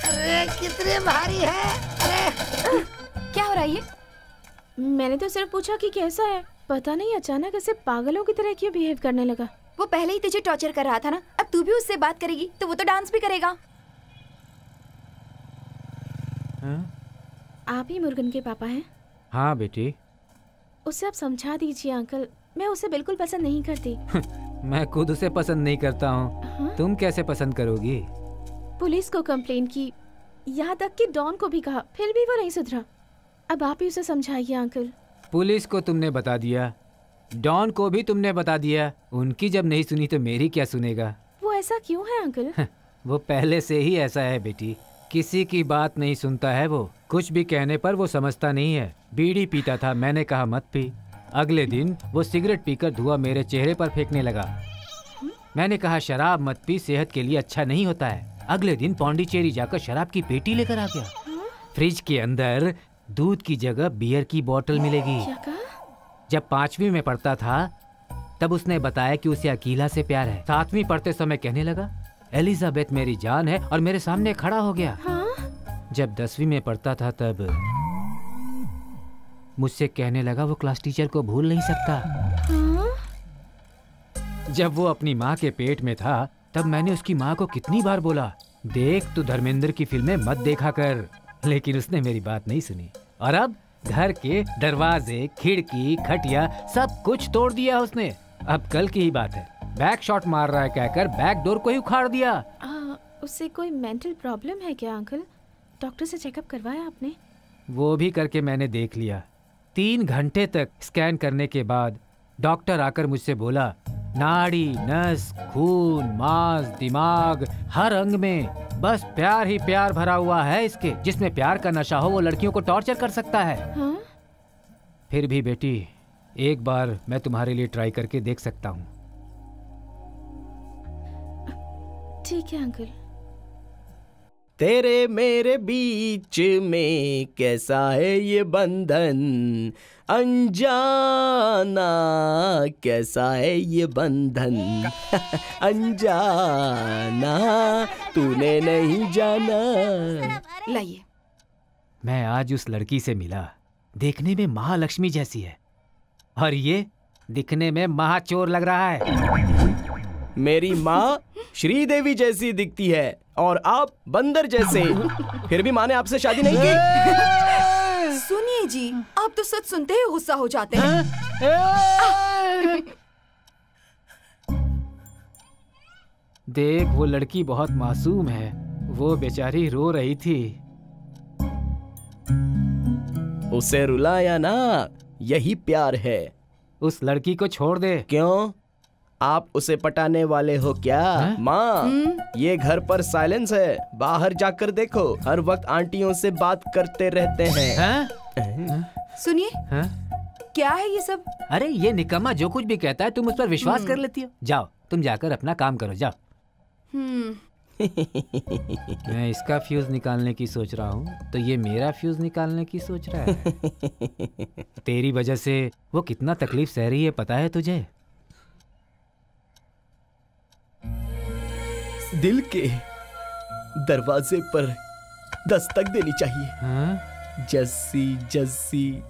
अरे कितने भारी है। अरे क्या हो रहा है ये? मैंने तो सिर्फ पूछा कि कैसा है। पता नहीं अचानक ऐसे पागलों की तरह क्यों बिहेव करने लगा। वो पहले ही तुझे टॉर्चर कर रहा था ना, अब तू भी उससे बात करेगी तो वो तो डांस भी करेगा। आप ही मुर्गन के पापा हैं? हाँ बेटी। उसे आप समझा दीजिए अंकल, मैं उसे बिल्कुल पसंद नहीं करती। मैं खुद उसे पसंद नहीं करता हूँ। तुम कैसे पसंद करोगी? पुलिस को कंप्लेंट की, यहाँ तक कि डॉन को भी कहा, फिर भी वो नहीं सुधरा। अब आप ही उसे समझाइए अंकल। पुलिस को तुमने बता दिया, डॉन को भी तुमने बता दिया। उनकी जब नहीं सुनी तो मेरी क्या सुनेगा? वो ऐसा क्यों है अंकल? वो पहले से ही ऐसा है बेटी, किसी की बात नहीं सुनता है। वो कुछ भी कहने पर वो समझता नहीं है। बीड़ी पीता था, मैंने कहा मत पी। अगले दिन वो सिगरेट पीकर धुआं मेरे चेहरे पर फेंकने लगा। मैंने कहा शराब मत पी, सेहत के लिए अच्छा नहीं होता है। अगले दिन पौंडीचेरी जाकर शराब की पेटी लेकर आ गया। फ्रिज के अंदर दूध की जगह बियर की बोतल मिलेगी। जब 5वीं में पढ़ता था तब उसने बताया कि उसे अकीला से प्यार है। 7वीं पढ़ते समय कहने लगा एलिजाबेथ मेरी जान है और मेरे सामने खड़ा हो गया। जब 10वीं में पढ़ता था तब मुझसे कहने लगा वो क्लास टीचर को भूल नहीं सकता। जब वो अपनी माँ के पेट में था तब मैंने उसकी माँ को कितनी बार बोला देख तू धर्मेंद्र की फिल्में मत देखा कर, लेकिन उसने मेरी बात नहीं सुनी। और अब घर के दरवाजे, खिड़की, खटिया सब कुछ तोड़ दिया उसने। अब कल की ही बात है, बैक शॉट मार रहा है कहकर बैक डोर को ही उखाड़ दिया। उससे कोई मेंटल प्रॉब्लम है क्या अंकल? डॉक्टर से चेकअप करवाया आपने? वो भी करके मैंने देख लिया। 3 घंटे तक स्कैन करने के बाद डॉक्टर आकर मुझसे बोला नाड़ी, नस, खून, मांस, दिमाग, हर अंग में बस प्यार ही प्यार भरा हुआ है इसके। जिसमें प्यार का नशा हो वो लड़कियों को टॉर्चर कर सकता है। फिर भी बेटी एक बार मैं तुम्हारे लिए ट्राई करके देख सकता हूँ। ठीक है अंकल। तेरे मेरे बीच में कैसा है ये बंधन, अनजाना कैसा है ये बंधन, अनजाना तूने नहीं जाना। लाइए। मैं आज उस लड़की से मिला, देखने में महालक्ष्मी जैसी है और ये दिखने में महाचोर लग रहा है। मेरी माँ श्रीदेवी जैसी दिखती है और आप बंदर जैसे। फिर भी माँ ने आपसे शादी नहीं की। सुनिए जी, आप तो सच सुनते ही गुस्सा हो जाते हैं। देख, वो लड़की बहुत मासूम है, वो बेचारी रो रही थी। उसे रुलाया ना, यही प्यार है। उस लड़की को छोड़ दे। क्यों? आप उसे पटाने वाले हो क्या? माँ, ये घर पर साइलेंस है, बाहर जाकर देखो, हर वक्त आंटियों से बात करते रहते हैं। सुनिए, क्या है ये सब? अरे ये निकम्मा जो कुछ भी कहता है तुम उस पर विश्वास कर लेती हो। जाओ, तुम जाकर अपना काम करो, जाओ। मैं इसका फ्यूज निकालने की सोच रहा हूँ तो ये मेरा फ्यूज निकालने की सोच रहा है। तेरी वजह से वो कितना तकलीफ सह रही है पता है तुझे? दिल के दरवाजे पर दस्तक देनी चाहिए। जस्सी जस्सी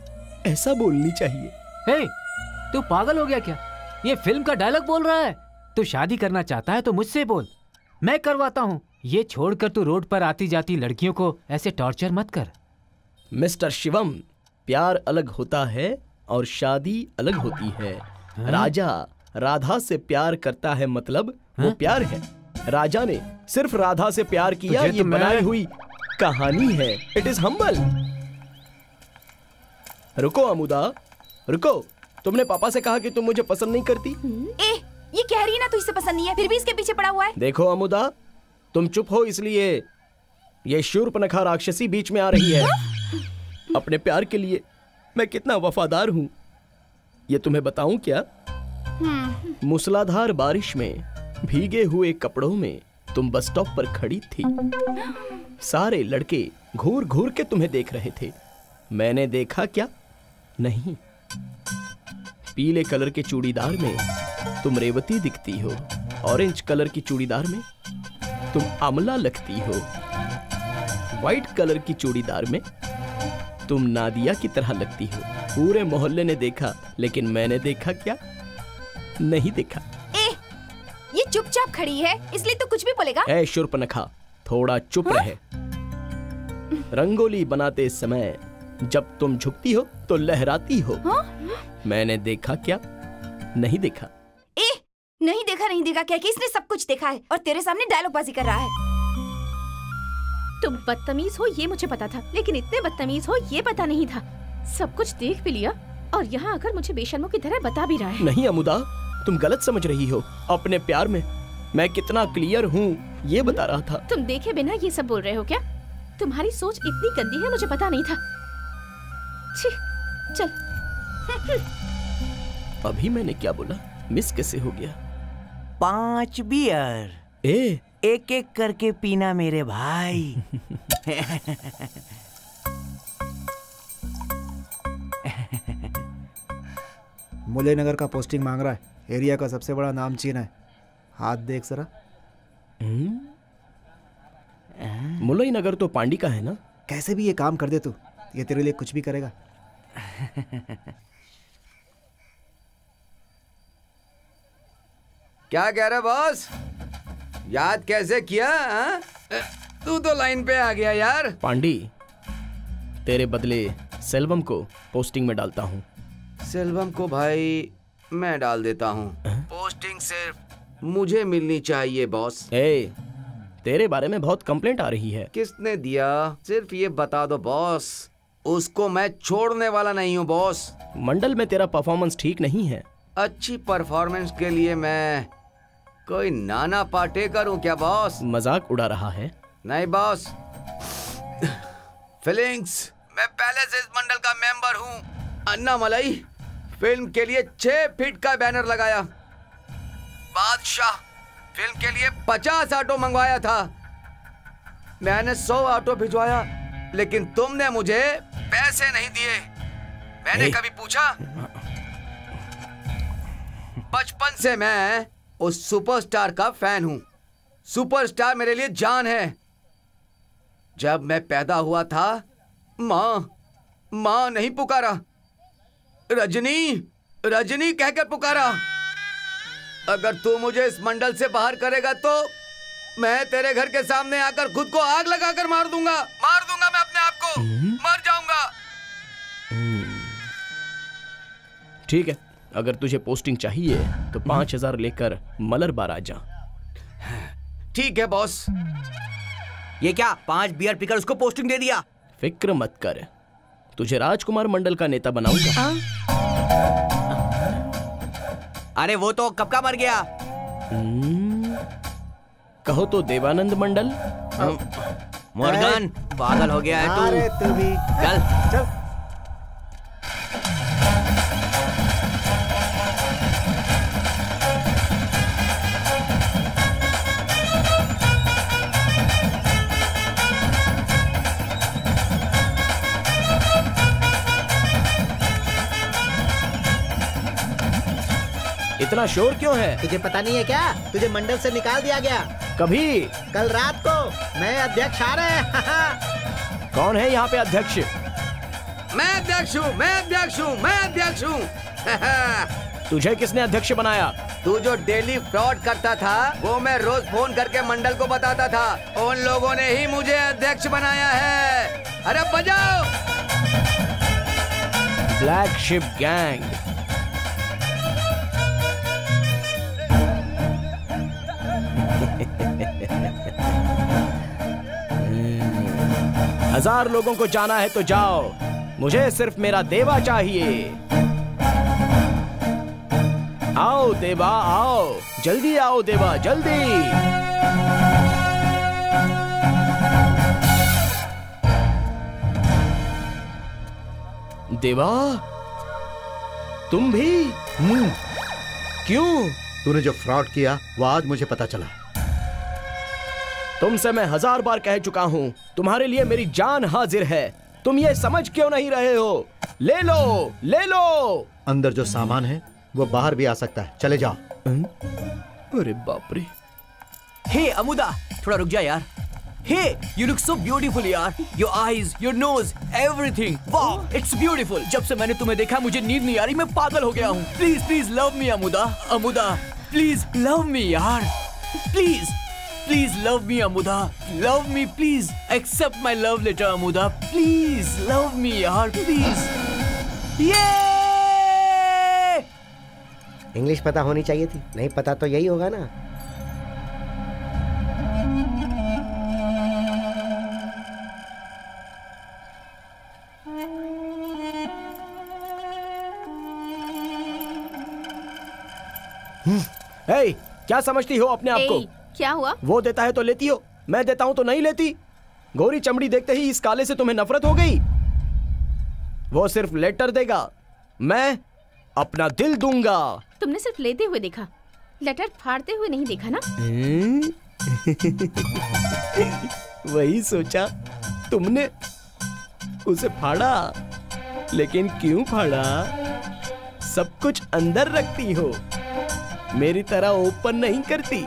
ऐसा बोलनी चाहिए। हे, तू पागल हो गया क्या? ये फिल्म का डायलॉग बोल रहा है। तू शादी करना चाहता है तो मुझसे बोल, मैं करवाता हूँ। ये छोड़कर तू रोड पर आती जाती लड़कियों को ऐसे टॉर्चर मत कर। मिस्टर शिवम, प्यार अलग होता है और शादी अलग होती है। राजा राधा से प्यार करता है, मतलब वो प्यार है। राजा ने सिर्फ राधा से प्यार किया, ये बनाई हुई कहानी है। It is humble. रुको अमुदा, रुको। तुमने पापा से कहा कि तुम मुझे पसंद नहीं करती। ये कह रही है ना तू इसे पसंद नहीं है, फिर भी इसके पीछे पड़ा हुआ है। देखो अमुदा, तुम चुप हो इसलिए ये शूर्पणखा राक्षसी बीच में आ रही है। अपने प्यार के लिए मैं कितना वफादार हूँ ये तुम्हें बताऊं क्या? मूसलाधार बारिश में भीगे हुए कपड़ों में तुम बस स्टॉप पर खड़ी थी। सारे लड़के घूर घूर के तुम्हें देख रहे थे। मैंने देखा क्या? नहीं। पीले कलर के चूड़ीदार में तुम रेवती दिखती हो, ऑरेंज कलर की चूड़ीदार में तुम अमला लगती हो, व्हाइट कलर की चूड़ीदार में तुम नादिया की तरह लगती हो। पूरे मोहल्ले ने देखा, लेकिन मैंने देखा क्या? नहीं देखा। ये चुपचाप खड़ी है इसलिए तो कुछ भी बोलेगा। ऐ शूर्पणखा, थोड़ा चुप रहे। रंगोली बनाते समय जब तुम झुकती हो तो लहराती हो। मैंने देखा क्या? नहीं देखा। नहीं देखा नहीं देखा क्या कि इसने सब कुछ देखा है और तेरे सामने डायलॉग बाजी कर रहा है। तुम बदतमीज हो ये मुझे पता था, लेकिन इतने बदतमीज हो ये पता नहीं था। सब कुछ देख भी लिया और यहाँ आकर मुझे बेशर्मों की तरह बता भी रहा है। नहीं अमुदा, तुम गलत समझ रही हो। अपने प्यार में मैं कितना क्लियर हूँ ये बता रहा था। तुम देखे बिना ये सब बोल रहे हो क्या? तुम्हारी सोच इतनी गंदी है मुझे पता नहीं था। छी, चल। अभी मैंने क्या बोला? मिस कैसे हो गया? 5 बियर एक एक करके पीना मेरे भाई। मुलई नगर का पोस्टिंग मांग रहा है। एरिया का सबसे बड़ा नामचीन है। हाथ देख जरा। मुलई नगर तो पांडी का है ना? कैसे भी ये काम कर दे तू, ये तेरे लिए कुछ भी करेगा। क्या कह रहे बॉस? याद कैसे किया? तू तो लाइन पे आ गया यार। पांडी, तेरे बदले सेल्वम को पोस्टिंग में डालता हूँ। सेल्वम को भाई मैं डाल देता हूँ। पोस्टिंग सिर्फ मुझे मिलनी चाहिए बॉस। तेरे बारे में बहुत कंप्लेंट आ रही है। किसने दिया? सिर्फ ये बता दो बॉस। उसको मैं छोड़ने वाला नहीं हूँ बॉस। मंडल में तेरा परफॉर्मेंस ठीक नहीं है। अच्छी परफॉर्मेंस के लिए मैं कोई नाना पाटेकर हूँ क्या बॉस? मजाक उड़ा रहा है। नहीं बॉस, फीलिंग्स, मैं पहले से इस मंडल का मेंबर हूँ। अन्ना मलाई फिल्म के लिए 6 फीट का बैनर लगाया। बादशाह फिल्म के लिए 50 ऑटो मंगवाया था। मैंने 100 ऑटो भिजवाया, लेकिन तुमने मुझे पैसे नहीं दिए। मैंने कभी पूछा? बचपन से मैं उस सुपरस्टार का फैन हूं। सुपरस्टार मेरे लिए जान है। जब मैं पैदा हुआ था, माँ नहीं पुकारा, रजनी रजनी कहकर पुकारा। अगर तू मुझे इस मंडल से बाहर करेगा तो मैं तेरे घर के सामने आकर खुद को आग लगाकर मार दूंगा मैं अपने आप को, मर जाऊंगा। ठीक है, अगर तुझे पोस्टिंग चाहिए तो 5000 लेकर मलरबार आ जा। ठीक है बॉस। ये क्या 5 बियर पीकर उसको पोस्टिंग दे दिया? फिक्र मत कर, तुझे राजकुमार मंडल का नेता बनाऊंगा। अरे वो तो कब का मर गया। कहो तो देवानंद मंडल। मॉर्गन पागल हो गया है तू। अरे तू भी चल। इतना शोर क्यों है? तुझे पता नहीं है क्या? तुझे मंडल से निकाल दिया गया। कभी? कल रात को। नए अध्यक्ष आ रहे हैं। कौन है यहाँ पे अध्यक्ष? मैं अध्यक्ष हूँ। तुझे किसने अध्यक्ष बनाया? तू जो डेली फ्रॉड करता था वो मैं रोज फोन करके मंडल को बताता था। उन लोगों ने ही मुझे अध्यक्ष बनाया है। अरे बजाओ। Black ship gang. हजार लोगों को जाना है तो जाओ, मुझे सिर्फ मेरा देवा चाहिए। आओ देवा आओ, जल्दी आओ देवा, जल्दी। देवा तुम भी? क्यों? तूने जो फ्रॉड किया वो आज मुझे पता चला। तुमसे मैं 1000 बार कह चुका हूँ, तुम्हारे लिए मेरी जान हाजिर है। तुम ये समझ क्यों नहीं रहे हो? ले लो। अंदर जो सामान है वो बाहर भी आ सकता है, चले जाओ। अरे बाप रे। हे अमुदा, थोड़ा रुक जा यार। हे, you look so beautiful यार। Your eyes, your nose, everything. Wow, it's beautiful. जब से मैंने तुम्हें देखा मुझे नींद नहीं आ रही, मैं पागल हो गया हूँ। Please love me अमुदा, please love me यार। Please love me अमुदा, love me please. Accept my love letter अमुदा, please love me यार, please. ये इंग्लिश पता होनी चाहिए थी, नहीं पता तो यही होगा ना। हे, क्या समझती हो अपने आप को? क्या हुआ? वो देता है तो लेती हो, मैं देता हूं तो नहीं लेती। गोरी चमड़ी देखते ही इस काले से तुम्हें नफरत हो गई। वो सिर्फ लेटर देगा, मैं अपना दिल दूंगा। तुमने सिर्फ लेते हुए देखा, लेटर फाड़ते हुए नहीं देखा ना? वही सोचा, तुमने उसे फाड़ा, लेकिन क्यों फाड़ा? सब कुछ अंदर रखती हो, मेरी तरह ओपन नहीं करती।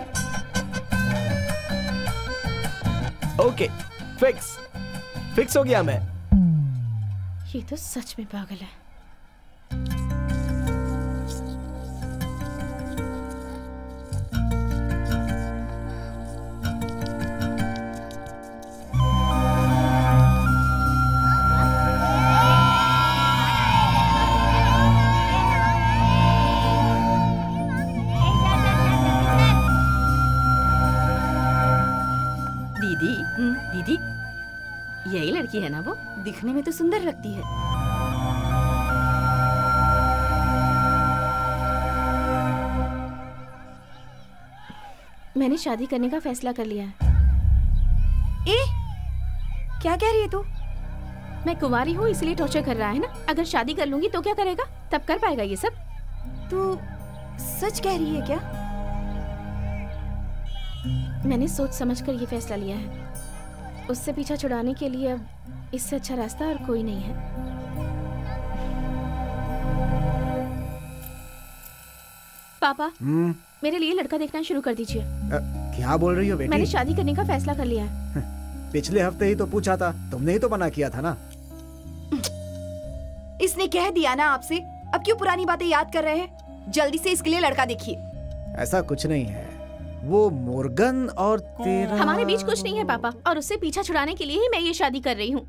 ओके, फिक्स हो गया मैं। ये तो सच में पागल है। दीदी, यही लड़की है ना वो? दिखने में तो सुंदर लगती है। मैंने शादी करने का फैसला कर लिया है। क्या कह रही है तू? मैं कुंवारी हूँ इसलिए टॉर्चर कर रहा है ना। अगर शादी कर लूंगी तो क्या करेगा? तब कर पाएगा ये सब? तू सच कह रही है क्या? मैंने सोच समझकर ये फैसला लिया है। उससे पीछा छुड़ाने के लिए अब इससे अच्छा रास्ता और कोई नहीं है। पापा, मेरे लिए लड़का देखना शुरू कर दीजिए। क्या बोल रही हो बेटी? मैंने शादी करने का फैसला कर लिया है। पिछले हफ्ते ही तो पूछा था, तुमने ही तो मना किया था ना। इसने कह दिया ना आपसे, अब क्यों पुरानी बातें याद कर रहे हैं? जल्दी से इसके लिए लड़का देखिए। ऐसा कुछ नहीं है, वो मोर्गन और तेरा हमारे बीच कुछ नहीं है पापा, और उससे पीछा छुड़ाने के लिए ही मैं ये शादी कर रही हूँ।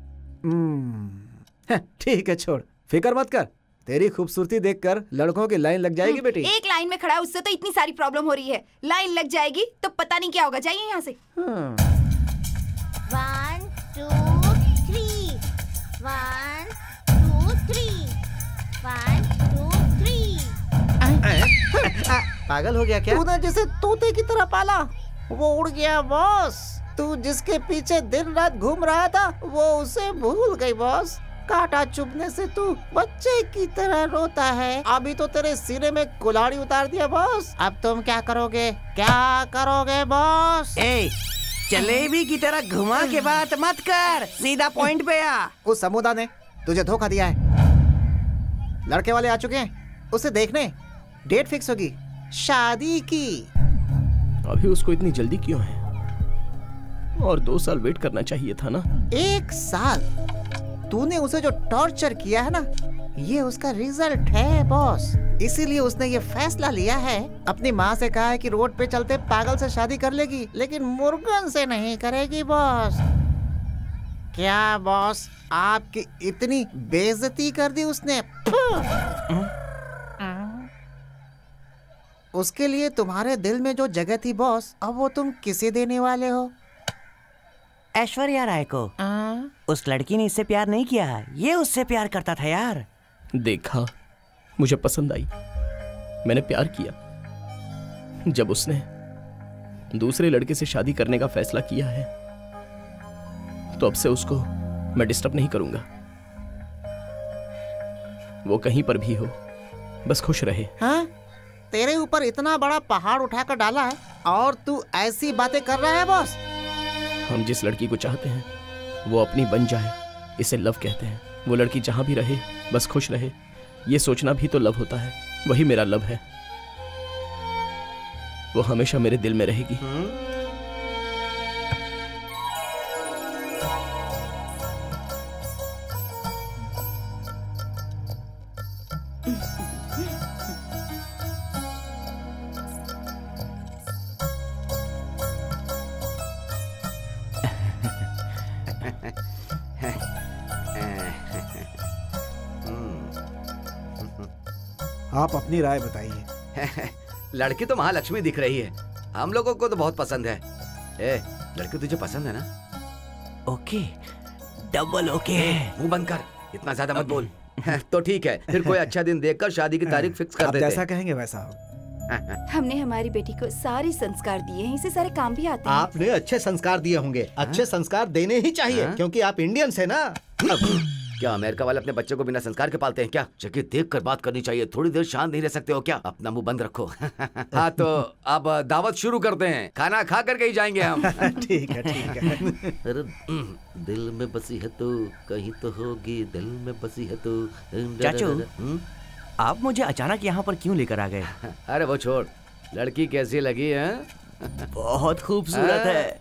ठीक है, छोड़, फिक्र मत कर। तेरी खूबसूरती देखकर लड़कों की लाइन लग जाएगी बेटी। एक लाइन में खड़ा है, उससे तो इतनी सारी प्रॉब्लम हो रही है। लाइन लग जाएगी तो पता नहीं क्या होगा। जाइए यहाँ से। 1 2 3 1 2 3 1 2 3। पागल हो गया क्या? तूने जिसे तोते की तरह पाला वो उड़ गया बॉस। तू जिसके पीछे दिन रात घूम रहा था वो उसे भूल गई बॉस। कांटा चुभने से तू बच्चे की तरह रोता है। अभी तो तेरे सीने में कुल्हाड़ी उतार दिया बॉस। अब तुम क्या करोगे? क्या करोगे बॉस? जलेबी की तरह घुमा के बात मत कर, सीधा पॉइंट पे आ। उस समुदा ने तुझे धोखा दिया है। लड़के वाले आ चुके हैं उसे देखने। डेट फिक्स होगी शादी की। अभी उसको इतनी जल्दी क्यों है? और 2 साल वेट करना चाहिए था ना। 1 साल? तूने उसे जो टॉर्चर किया है ना, ये उसका रिजल्ट है बॉस। इसीलिए उसने ये फैसला लिया है। अपनी माँ से कहा है कि रोड पे चलते पागल से शादी कर लेगी, लेकिन मुर्गन से नहीं करेगी बॉस। क्या बॉस, आपकी इतनी बेइज्जती कर दी उसने। उसके लिए तुम्हारे दिल में जो जगह थी बॉस, अब वो तुम किसे देने वाले हो? ऐश्वर्या राय को। उस लड़की ने इससे प्यार नहीं किया, ये उससे प्यार करता था यार। देखा, मुझे पसंद आई, मैंने प्यार किया। जब उसने दूसरे लड़के से शादी करने का फैसला किया है तो अब से उसको मैं डिस्टर्ब नहीं करूंगा। वो कहीं पर भी हो, बस खुश रहे। हाँ? तेरे ऊपर इतना बड़ा पहाड़ उठाकर डाला है और तू ऐसी बातें कर रहा है बॉस? हम जिस लड़की को चाहते हैं वो अपनी बन जाए, इसे लव कहते हैं। वो लड़की जहां भी रहे बस खुश रहे, ये सोचना भी तो लव होता है। वही मेरा लव है, वो हमेशा मेरे दिल में रहेगी। आप अपनी राय बताइए। लड़की तो महालक्ष्मी दिख रही है, हम लोगों को तो बहुत पसंद है। लड़की तुझे पसंद है ना? Okay, double okay. मुंह बंद कर, इतना ज्यादा मत बोल। तो ठीक है, फिर कोई अच्छा दिन देखकर शादी की तारीख फिक्स कर देते हैं। जैसा कहेंगे वैसा। हमने हमारी बेटी को सारे संस्कार दिए हैं, इसे सारे काम भी आते हैं। आपने अच्छे संस्कार दिए होंगे। अच्छे संस्कार देने ही चाहिए, क्योंकि आप इंडियंस है ना। क्या अमेरिका वाले अपने बच्चों को बिना संस्कार के पालते हैं क्या? जगह देख कर बात करनी चाहिए, थोड़ी देर शांत नहीं रह सकते हो क्या? अपना मुंह बंद रखो। हाँ तो अब दावत शुरू करते हैं, खाना खा करके ही जाएंगे हम। ठीक है, ठीक है। दिल में बसी है तो कहीं तो होगी, दिल में बसी है तो। चाचू, आप मुझे अचानक यहाँ पर क्यों लेकर आ गए? अरे वो छोड़, लड़की कैसी लगी है? बहुत खूबसूरत है।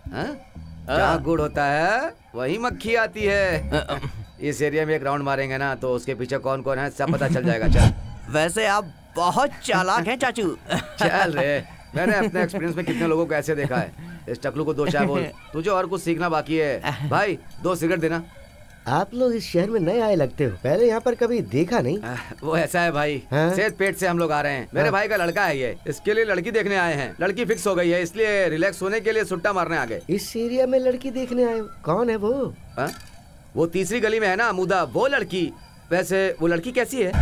जहाँ गुड़ होता है वही मक्खी आती है। इस एरिया में एक राउंड मारेंगे ना तो उसके पीछे कौन कौन है सब पता चल जाएगा। चल। वैसे आप बहुत चालाक हैं चाचू। चल रे, मैंने अपने एक्सपीरियंस में कितने लोगों को ऐसे देखा है। इस टकलू को 2 चाय बोल, तुझे और कुछ सीखना बाकी है। भाई 2 सिगरेट देना। आप लोग इस शहर में नए आए लगते हो, पहले यहाँ पर कभी देखा नहीं। वो ऐसा है भाई, सेहत पेट से हम लोग आ रहे हैं। मेरे भाई का लड़का है ये, इसके लिए लड़की देखने आए हैं। लड़की फिक्स हो गई है, इसलिए रिलैक्स होने के लिए सुट्टा मारने आ गए। इस एरिया में लड़की देखने आए हो? कौन है वो? वो तीसरी गली में है ना मुदा, वो लड़की। वैसे वो लड़की कैसी है?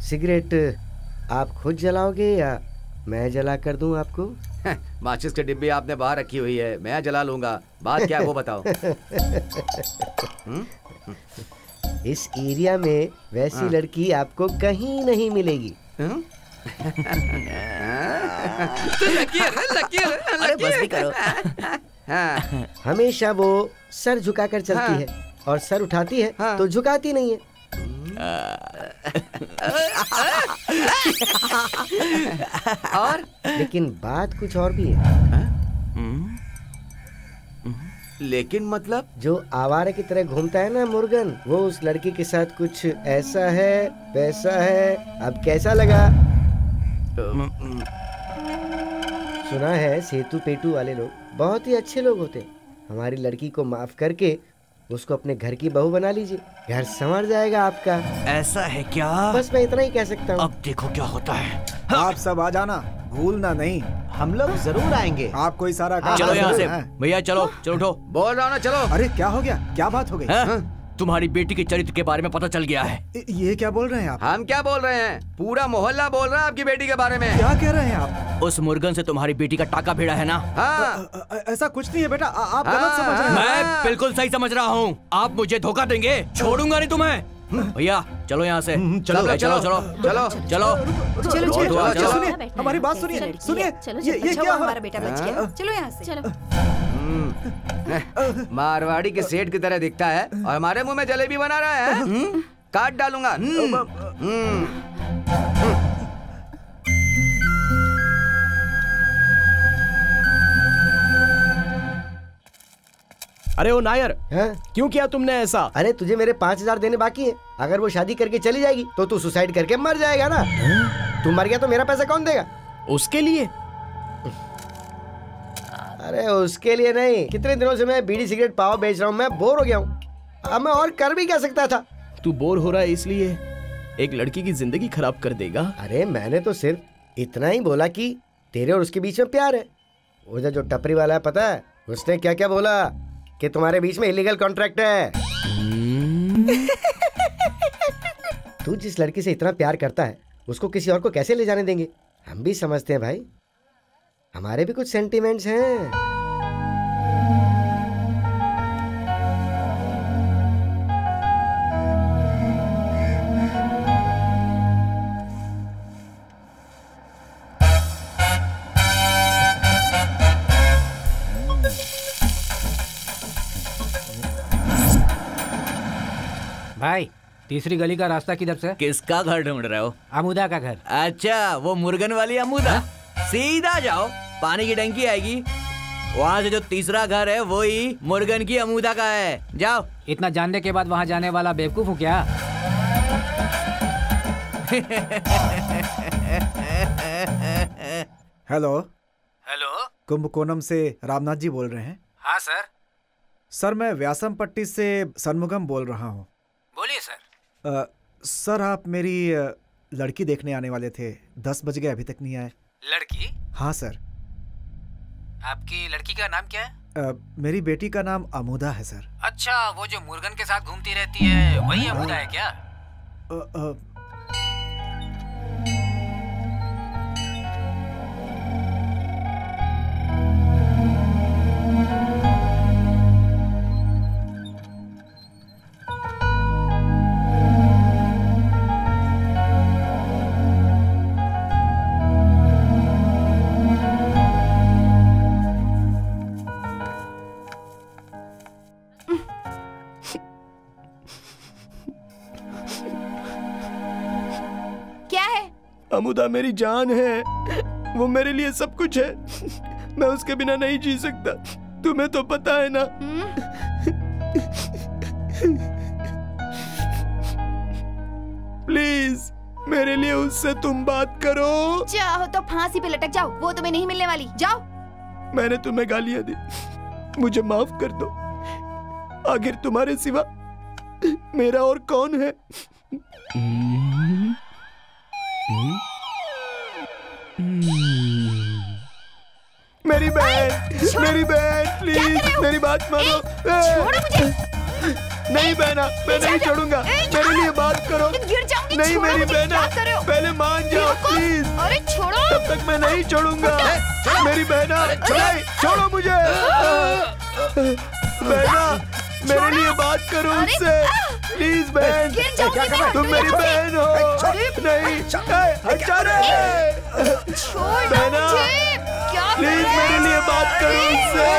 सिगरेट आप खुद जलाओगे या मैं जला कर दूं आपको? माचिस की डिब्बी आपने बाहर रखी हुई है, मैं जला लूंगा। बात क्या है वो बताओ। इस एरिया में वैसी लड़की आपको कहीं नहीं मिलेगी। अरे बस भी करो। हमेशा वो सर झुकाकर चलती है और सर उठाती है तो झुकाती नहीं है। और लेकिन बात कुछ और भी है। लेकिन मतलब जो आवारा की तरह घूमता है ना मुर्गन, वो उस लड़की के साथ कुछ ऐसा है वैसा है। अब कैसा लगा? सुना है सेतु पेटू वाले लोग बहुत ही अच्छे लोग होते हैं। हमारी लड़की को माफ करके उसको अपने घर की बहू बना लीजिए, घर संवर जाएगा आपका। ऐसा है क्या? बस मैं इतना ही कह सकता हूँ। अब देखो क्या होता है। आप सब आ जाना, भूलना नहीं। हम लोग जरूर आएंगे। आप कोई सारा काम चलो यहाँ से भैया, चलो चलो उठो। बोल रहा हूँ ना, चलो। अरे क्या हो गया? क्या बात हो गई? तुम्हारी बेटी के चरित्र के बारे में पता चल गया है। ये क्या बोल रहे हैं आप? हम क्या बोल रहे हैं? पूरा मोहल्ला बोल रहा है आपकी बेटी के बारे में। क्या कह रहे हैं आप? उस मुर्गन से तुम्हारी बेटी का टाका भिड़ा है ना? ऐसा कुछ नहीं है बेटा, आप गलत समझ रहे हैं। मैं बिल्कुल सही समझ रहा हूँ। आप मुझे धोखा देंगे, छोड़ूंगा नहीं तुम्हें। भैया चलो यहाँ से। चलो चलो चलो चलो चलो चलो। सुनिए, हमारी बात सुनिए, सुनिए। ये क्या? हमारा बेटा बच गया। चलो यहाँ से। चलो। मारवाड़ी के सेठ की तरह दिखता है और हमारे मुंह में जलेबी बना रहा है। काट डालूंगा। अरे ओ नायर, क्यों किया तुमने ऐसा? अरे तुझे मेरे 5,000 देने बाकी है। अगर वो शादी करके चली जाएगी तो तू सुसाइड करके मर जाएगा ना। तू मर गया तो मेरा पैसा कौन देगा? उसके लिए? अरे उसके लिए नहीं, कितने दिनों से मैं बीड़ी सिगरेट पाव बेच रहा हूँ, मैं बोर हो गया हूँ। अब मैं और कर भी क्या सकता था? तू बोर हो रहा है इसलिए एक लड़की की जिंदगी खराब कर देगा? अरे मैंने तो सिर्फ इतना ही बोला कि तेरे और उसके बीच में प्यार है। उधर जो टपरी वाला है पता है उसने क्या क्या बोला? कि तुम्हारे बीच में इलीगल कॉन्ट्रैक्ट है। तू जिस लड़की से इतना प्यार करता है उसको किसी और को कैसे ले जाने देंगे? हम भी समझते हैं भाई, हमारे भी कुछ सेंटिमेंट्स हैं। भाई तीसरी गली का रास्ता किधर से? किसका घर ढूंढ रहे हो? अमुदा का घर। अच्छा, वो मुर्गन वाली अमुदा। सीधा जाओ, पानी की टंकी आएगी, वहाँ से जो तीसरा घर है वही मुर्गन की अमुदा का है। जाओ। इतना जानने के बाद वहाँ जाने वाला बेवकूफ हूँ क्या? हेलो हेलो, कुंभकोणम से रामनाथ जी बोल रहे हैं? हाँ सर। सर मैं व्यासम पट्टी से सन्मुगम बोल रहा हूँ। बोलिए सर। सर आप मेरी लड़की देखने आने वाले थे, 10 बज गए अभी तक नहीं आए। लड़की? हाँ सर। आपकी लड़की का नाम क्या है? मेरी बेटी का नाम अमुदा है सर। अच्छा, वो जो मुर्गन के साथ घूमती रहती है वही अमुदा है क्या? अमुदा मेरी जान है, वो मेरे लिए सब कुछ है। मैं उसके बिना नहीं जी सकता, तुम्हें तो पता है ना। प्लीज मेरे लिए उससे तुम बात करो। चाहो तो फांसी पे लटक जाओ, वो तुम्हें नहीं मिलने वाली। जाओ। मैंने तुम्हें गालियां दी, मुझे माफ कर दो। आखिर तुम्हारे सिवा मेरा और कौन है? मेरी बहन प्लीज मेरी बात मानो। छोड़ो मुझे। नहीं बहना, मैं नहीं छोड़ूंगा, मेरे लिए बात करो। गिर जाऊंगी। नहीं मेरी बहना, पहले मान जाओ प्लीज। अरे छोड़ो। तब तक मैं नहीं छोड़ूंगा। मेरी बहना, छोड़ो मुझे। बहना मेरे लिए बात करो उससे, प्लीज बहन, तुम मेरी बहन हो। नहीं, हटा रे बहना, प्लीज मेरे लिए बात करो उससे।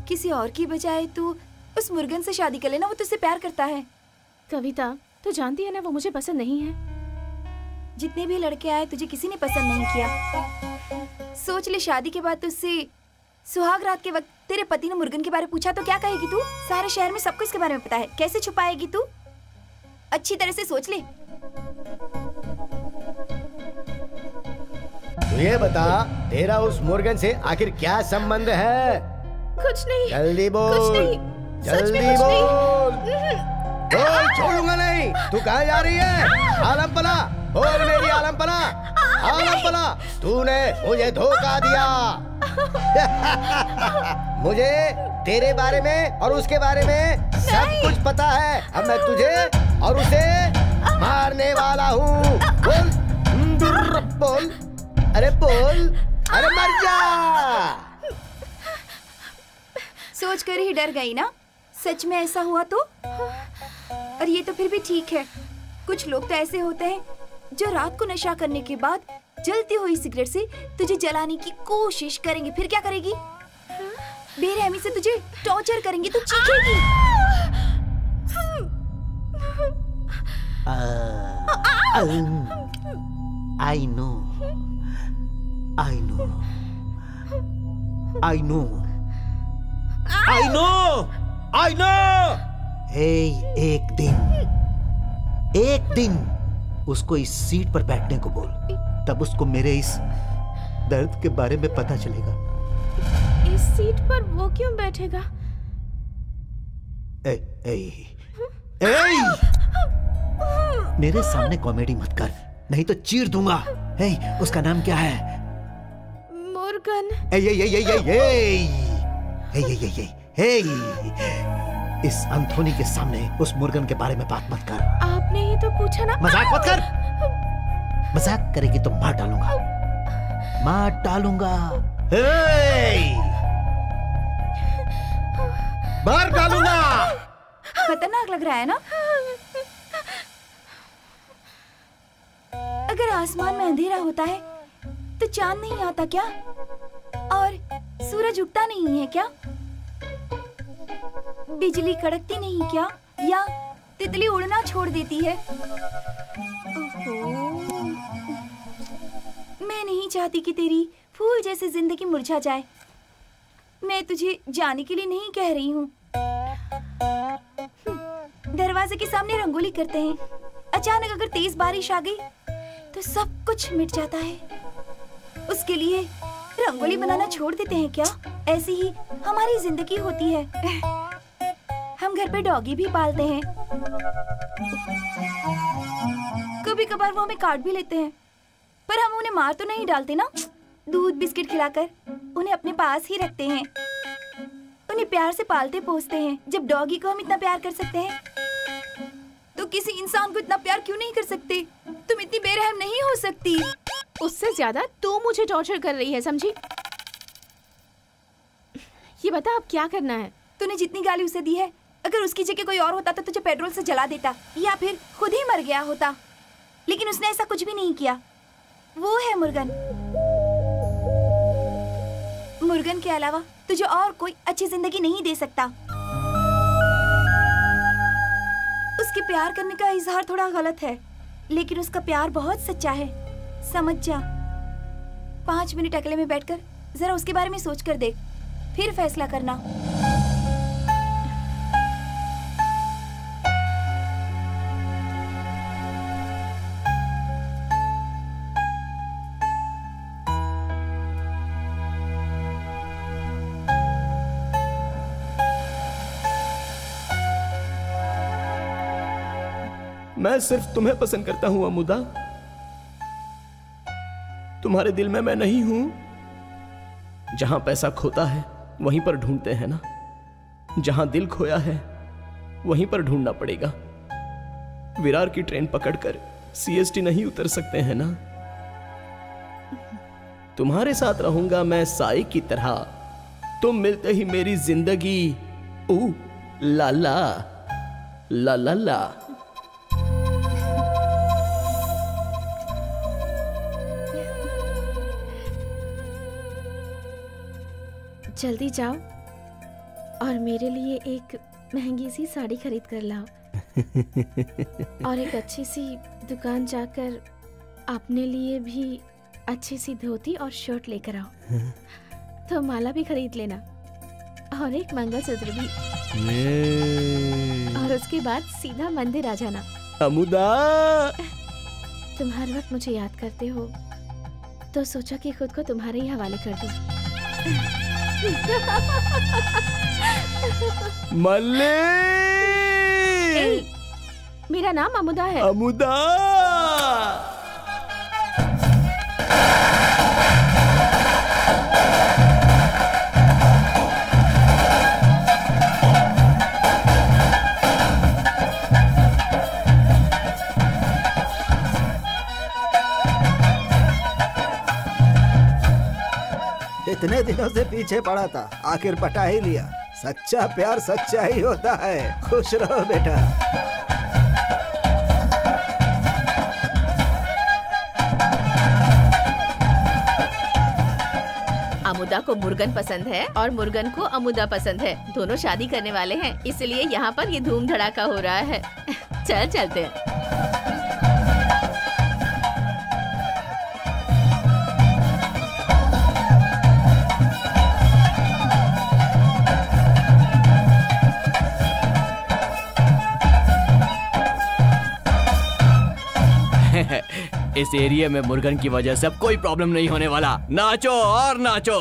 किसी और की बजाय तू उस मुर्गन से शादी कर लेना, वो तुझसे प्यार करता है। कविता, तू जानती है ना वो मुझे पसंद नहीं है। जितने भी लड़के आए तुझे किसी ने पसंद नहीं किया। सोच ले, शादी के बाद तुझसे सुहाग रात के वक्त तेरे पति ने मुर्गन के बारे में पूछा तो क्या कहेगी तू? सारे शहर में सबको इसके बारे में पता है, कैसे छुपाएगी तू? अच्छी तरह से सोच ले। तू ये बता, तेरा उस मुर्गन से आखिर क्या संबंध है? कुछ नहीं। जल्दी बोल, कुछ नहीं, जल्दी बोल, बोल, छोड़ूंगा नहीं। तू कहाँ जा रही है? आलमपना, बोल मेरी आलमपना, आलमपना, तूने मुझे धोखा दिया। मुझे तेरे बारे में और उसके बारे में सब कुछ पता है। अब मैं तुझे और उसे मारने वाला हूँ। बोल, बोल, अरे बोल, अरे मर जा। सोच कर ही डर गई ना? सच में ऐसा हुआ तो? और ये तो फिर भी ठीक है। कुछ लोग तो ऐसे होते हैं जो रात को नशा करने के बाद जलती हुई सिगरेट से तुझे जलाने की कोशिश करेंगे। फिर क्या करेगी? बेरहमी से तुझे टॉर्चर करेंगी, तू चीखेगी। I know, I know, I know, I know, I know। एक दिन उसको इस सीट पर बैठने को बोल, तब उसको मेरे इस दर्द के बारे में पता चलेगा। इस सीट पर वो क्यों बैठेगा? मेरे सामने कॉमेडी मत कर, नहीं तो चीर दूंगा। उसका नाम क्या है? मुर्गन। इस अंथोनी के सामने उस मुर्गन के बारे में बात मत कर। आपने ही तो पूछा ना। मजाक मत कर। मजाक करेगी तो मार डालूंगा, मार डालूंगा, मार डालूंगा। खतरनाक लग रहा है ना? अगर आसमान में अंधेरा होता है तो चांद नहीं आता क्या? और सूरज उगता नहीं है क्या? बिजली कड़कती नहीं क्या? या तितली उड़ना छोड़ देती है? मैं नहीं चाहती कि तेरी फूल जैसी जिंदगी मुरझा जाए। मैं तुझे जाने के लिए नहीं कह रही हूँ। दरवाजे के सामने रंगोली करते हैं, अचानक अगर तेज बारिश आ गई तो सब कुछ मिट जाता है। उसके लिए रंगोली बनाना छोड़ देते हैं क्या? ऐसी ही हमारी जिंदगी होती है। हम घर पे डॉगी भी पालते हैं, कभी कभार वो हमें काट भी लेते हैं, पर हम उन्हें मार तो नहीं डालते ना। दूध बिस्किट खिलाकर उन्हें अपने पास ही रखते हैं, उन्हें प्यार से पालते पोसते हैं। जब डॉगी को हम इतना प्यार कर सकते हैं तो किसी इंसान को इतना प्यार क्यों नहीं कर सकते? तुम इतनी बेरहम नहीं हो सकती। उससे ज्यादा तू मुझे टॉर्चर कर रही है, समझी? ये बता अब क्या करना है? तूने जितनी गाली उसे दी है, अगर उसकी जगह कोई और होता तो तुझे पेट्रोल से जला देता या फिर खुद ही मर गया होता, लेकिन उसने ऐसा कुछ भी नहीं किया। वो है मुर्गन। मुर्गन के अलावा तुझे और कोई अच्छी जिंदगी नहीं दे सकता। उसके प्यार करने का इजहार थोड़ा गलत है, लेकिन उसका प्यार बहुत सच्चा है, समझ जा। 5 मिनट अकेले में बैठकर जरा उसके बारे में सोच कर देख, फिर फैसला करना। मैं सिर्फ तुम्हें पसंद करता हूं अमुदा। तुम्हारे दिल में मैं नहीं हूं। जहां पैसा खोता है वहीं पर ढूंढते हैं ना, जहां दिल खोया है वहीं पर ढूंढना पड़ेगा। विरार की ट्रेन पकड़कर सीएसटी नहीं उतर सकते हैं ना? तुम्हारे साथ रहूंगा मैं साई की तरह, तुम मिलते ही मेरी जिंदगी ऊ ला ला ला ला ला। जल्दी जाओ और मेरे लिए एक महंगी सी साड़ी खरीद कर लाओ और एक अच्छी सी दुकान जाकर अपने लिए भी अच्छी सी धोती और शर्ट लेकर आओ। तो माला भी खरीद लेना और एक मंगलसूत्र भी। और उसके बाद सीधा मंदिर आ जाना। अमुदा, तुम हर वक्त मुझे याद करते हो तो सोचा कि खुद को तुम्हारे ही हवाले कर दूं। मल्ले, मेरा नाम अमुदा है। अमुदा, इतने दिनों से पीछे पड़ा था, आखिर पटा ही लिया। सच्चा प्यार सच्चा ही होता है। खुश रहो बेटा। अमुदा को मुर्गन पसंद है और मुर्गन को अमुदा पसंद है। दोनों शादी करने वाले हैं, इसलिए यहाँ पर ये धूम धड़ाका हो रहा है। चल चलते हैं। इस एरिया में मुर्गन की वजह से अब कोई प्रॉब्लम नहीं होने वाला। नाचो और नाचो।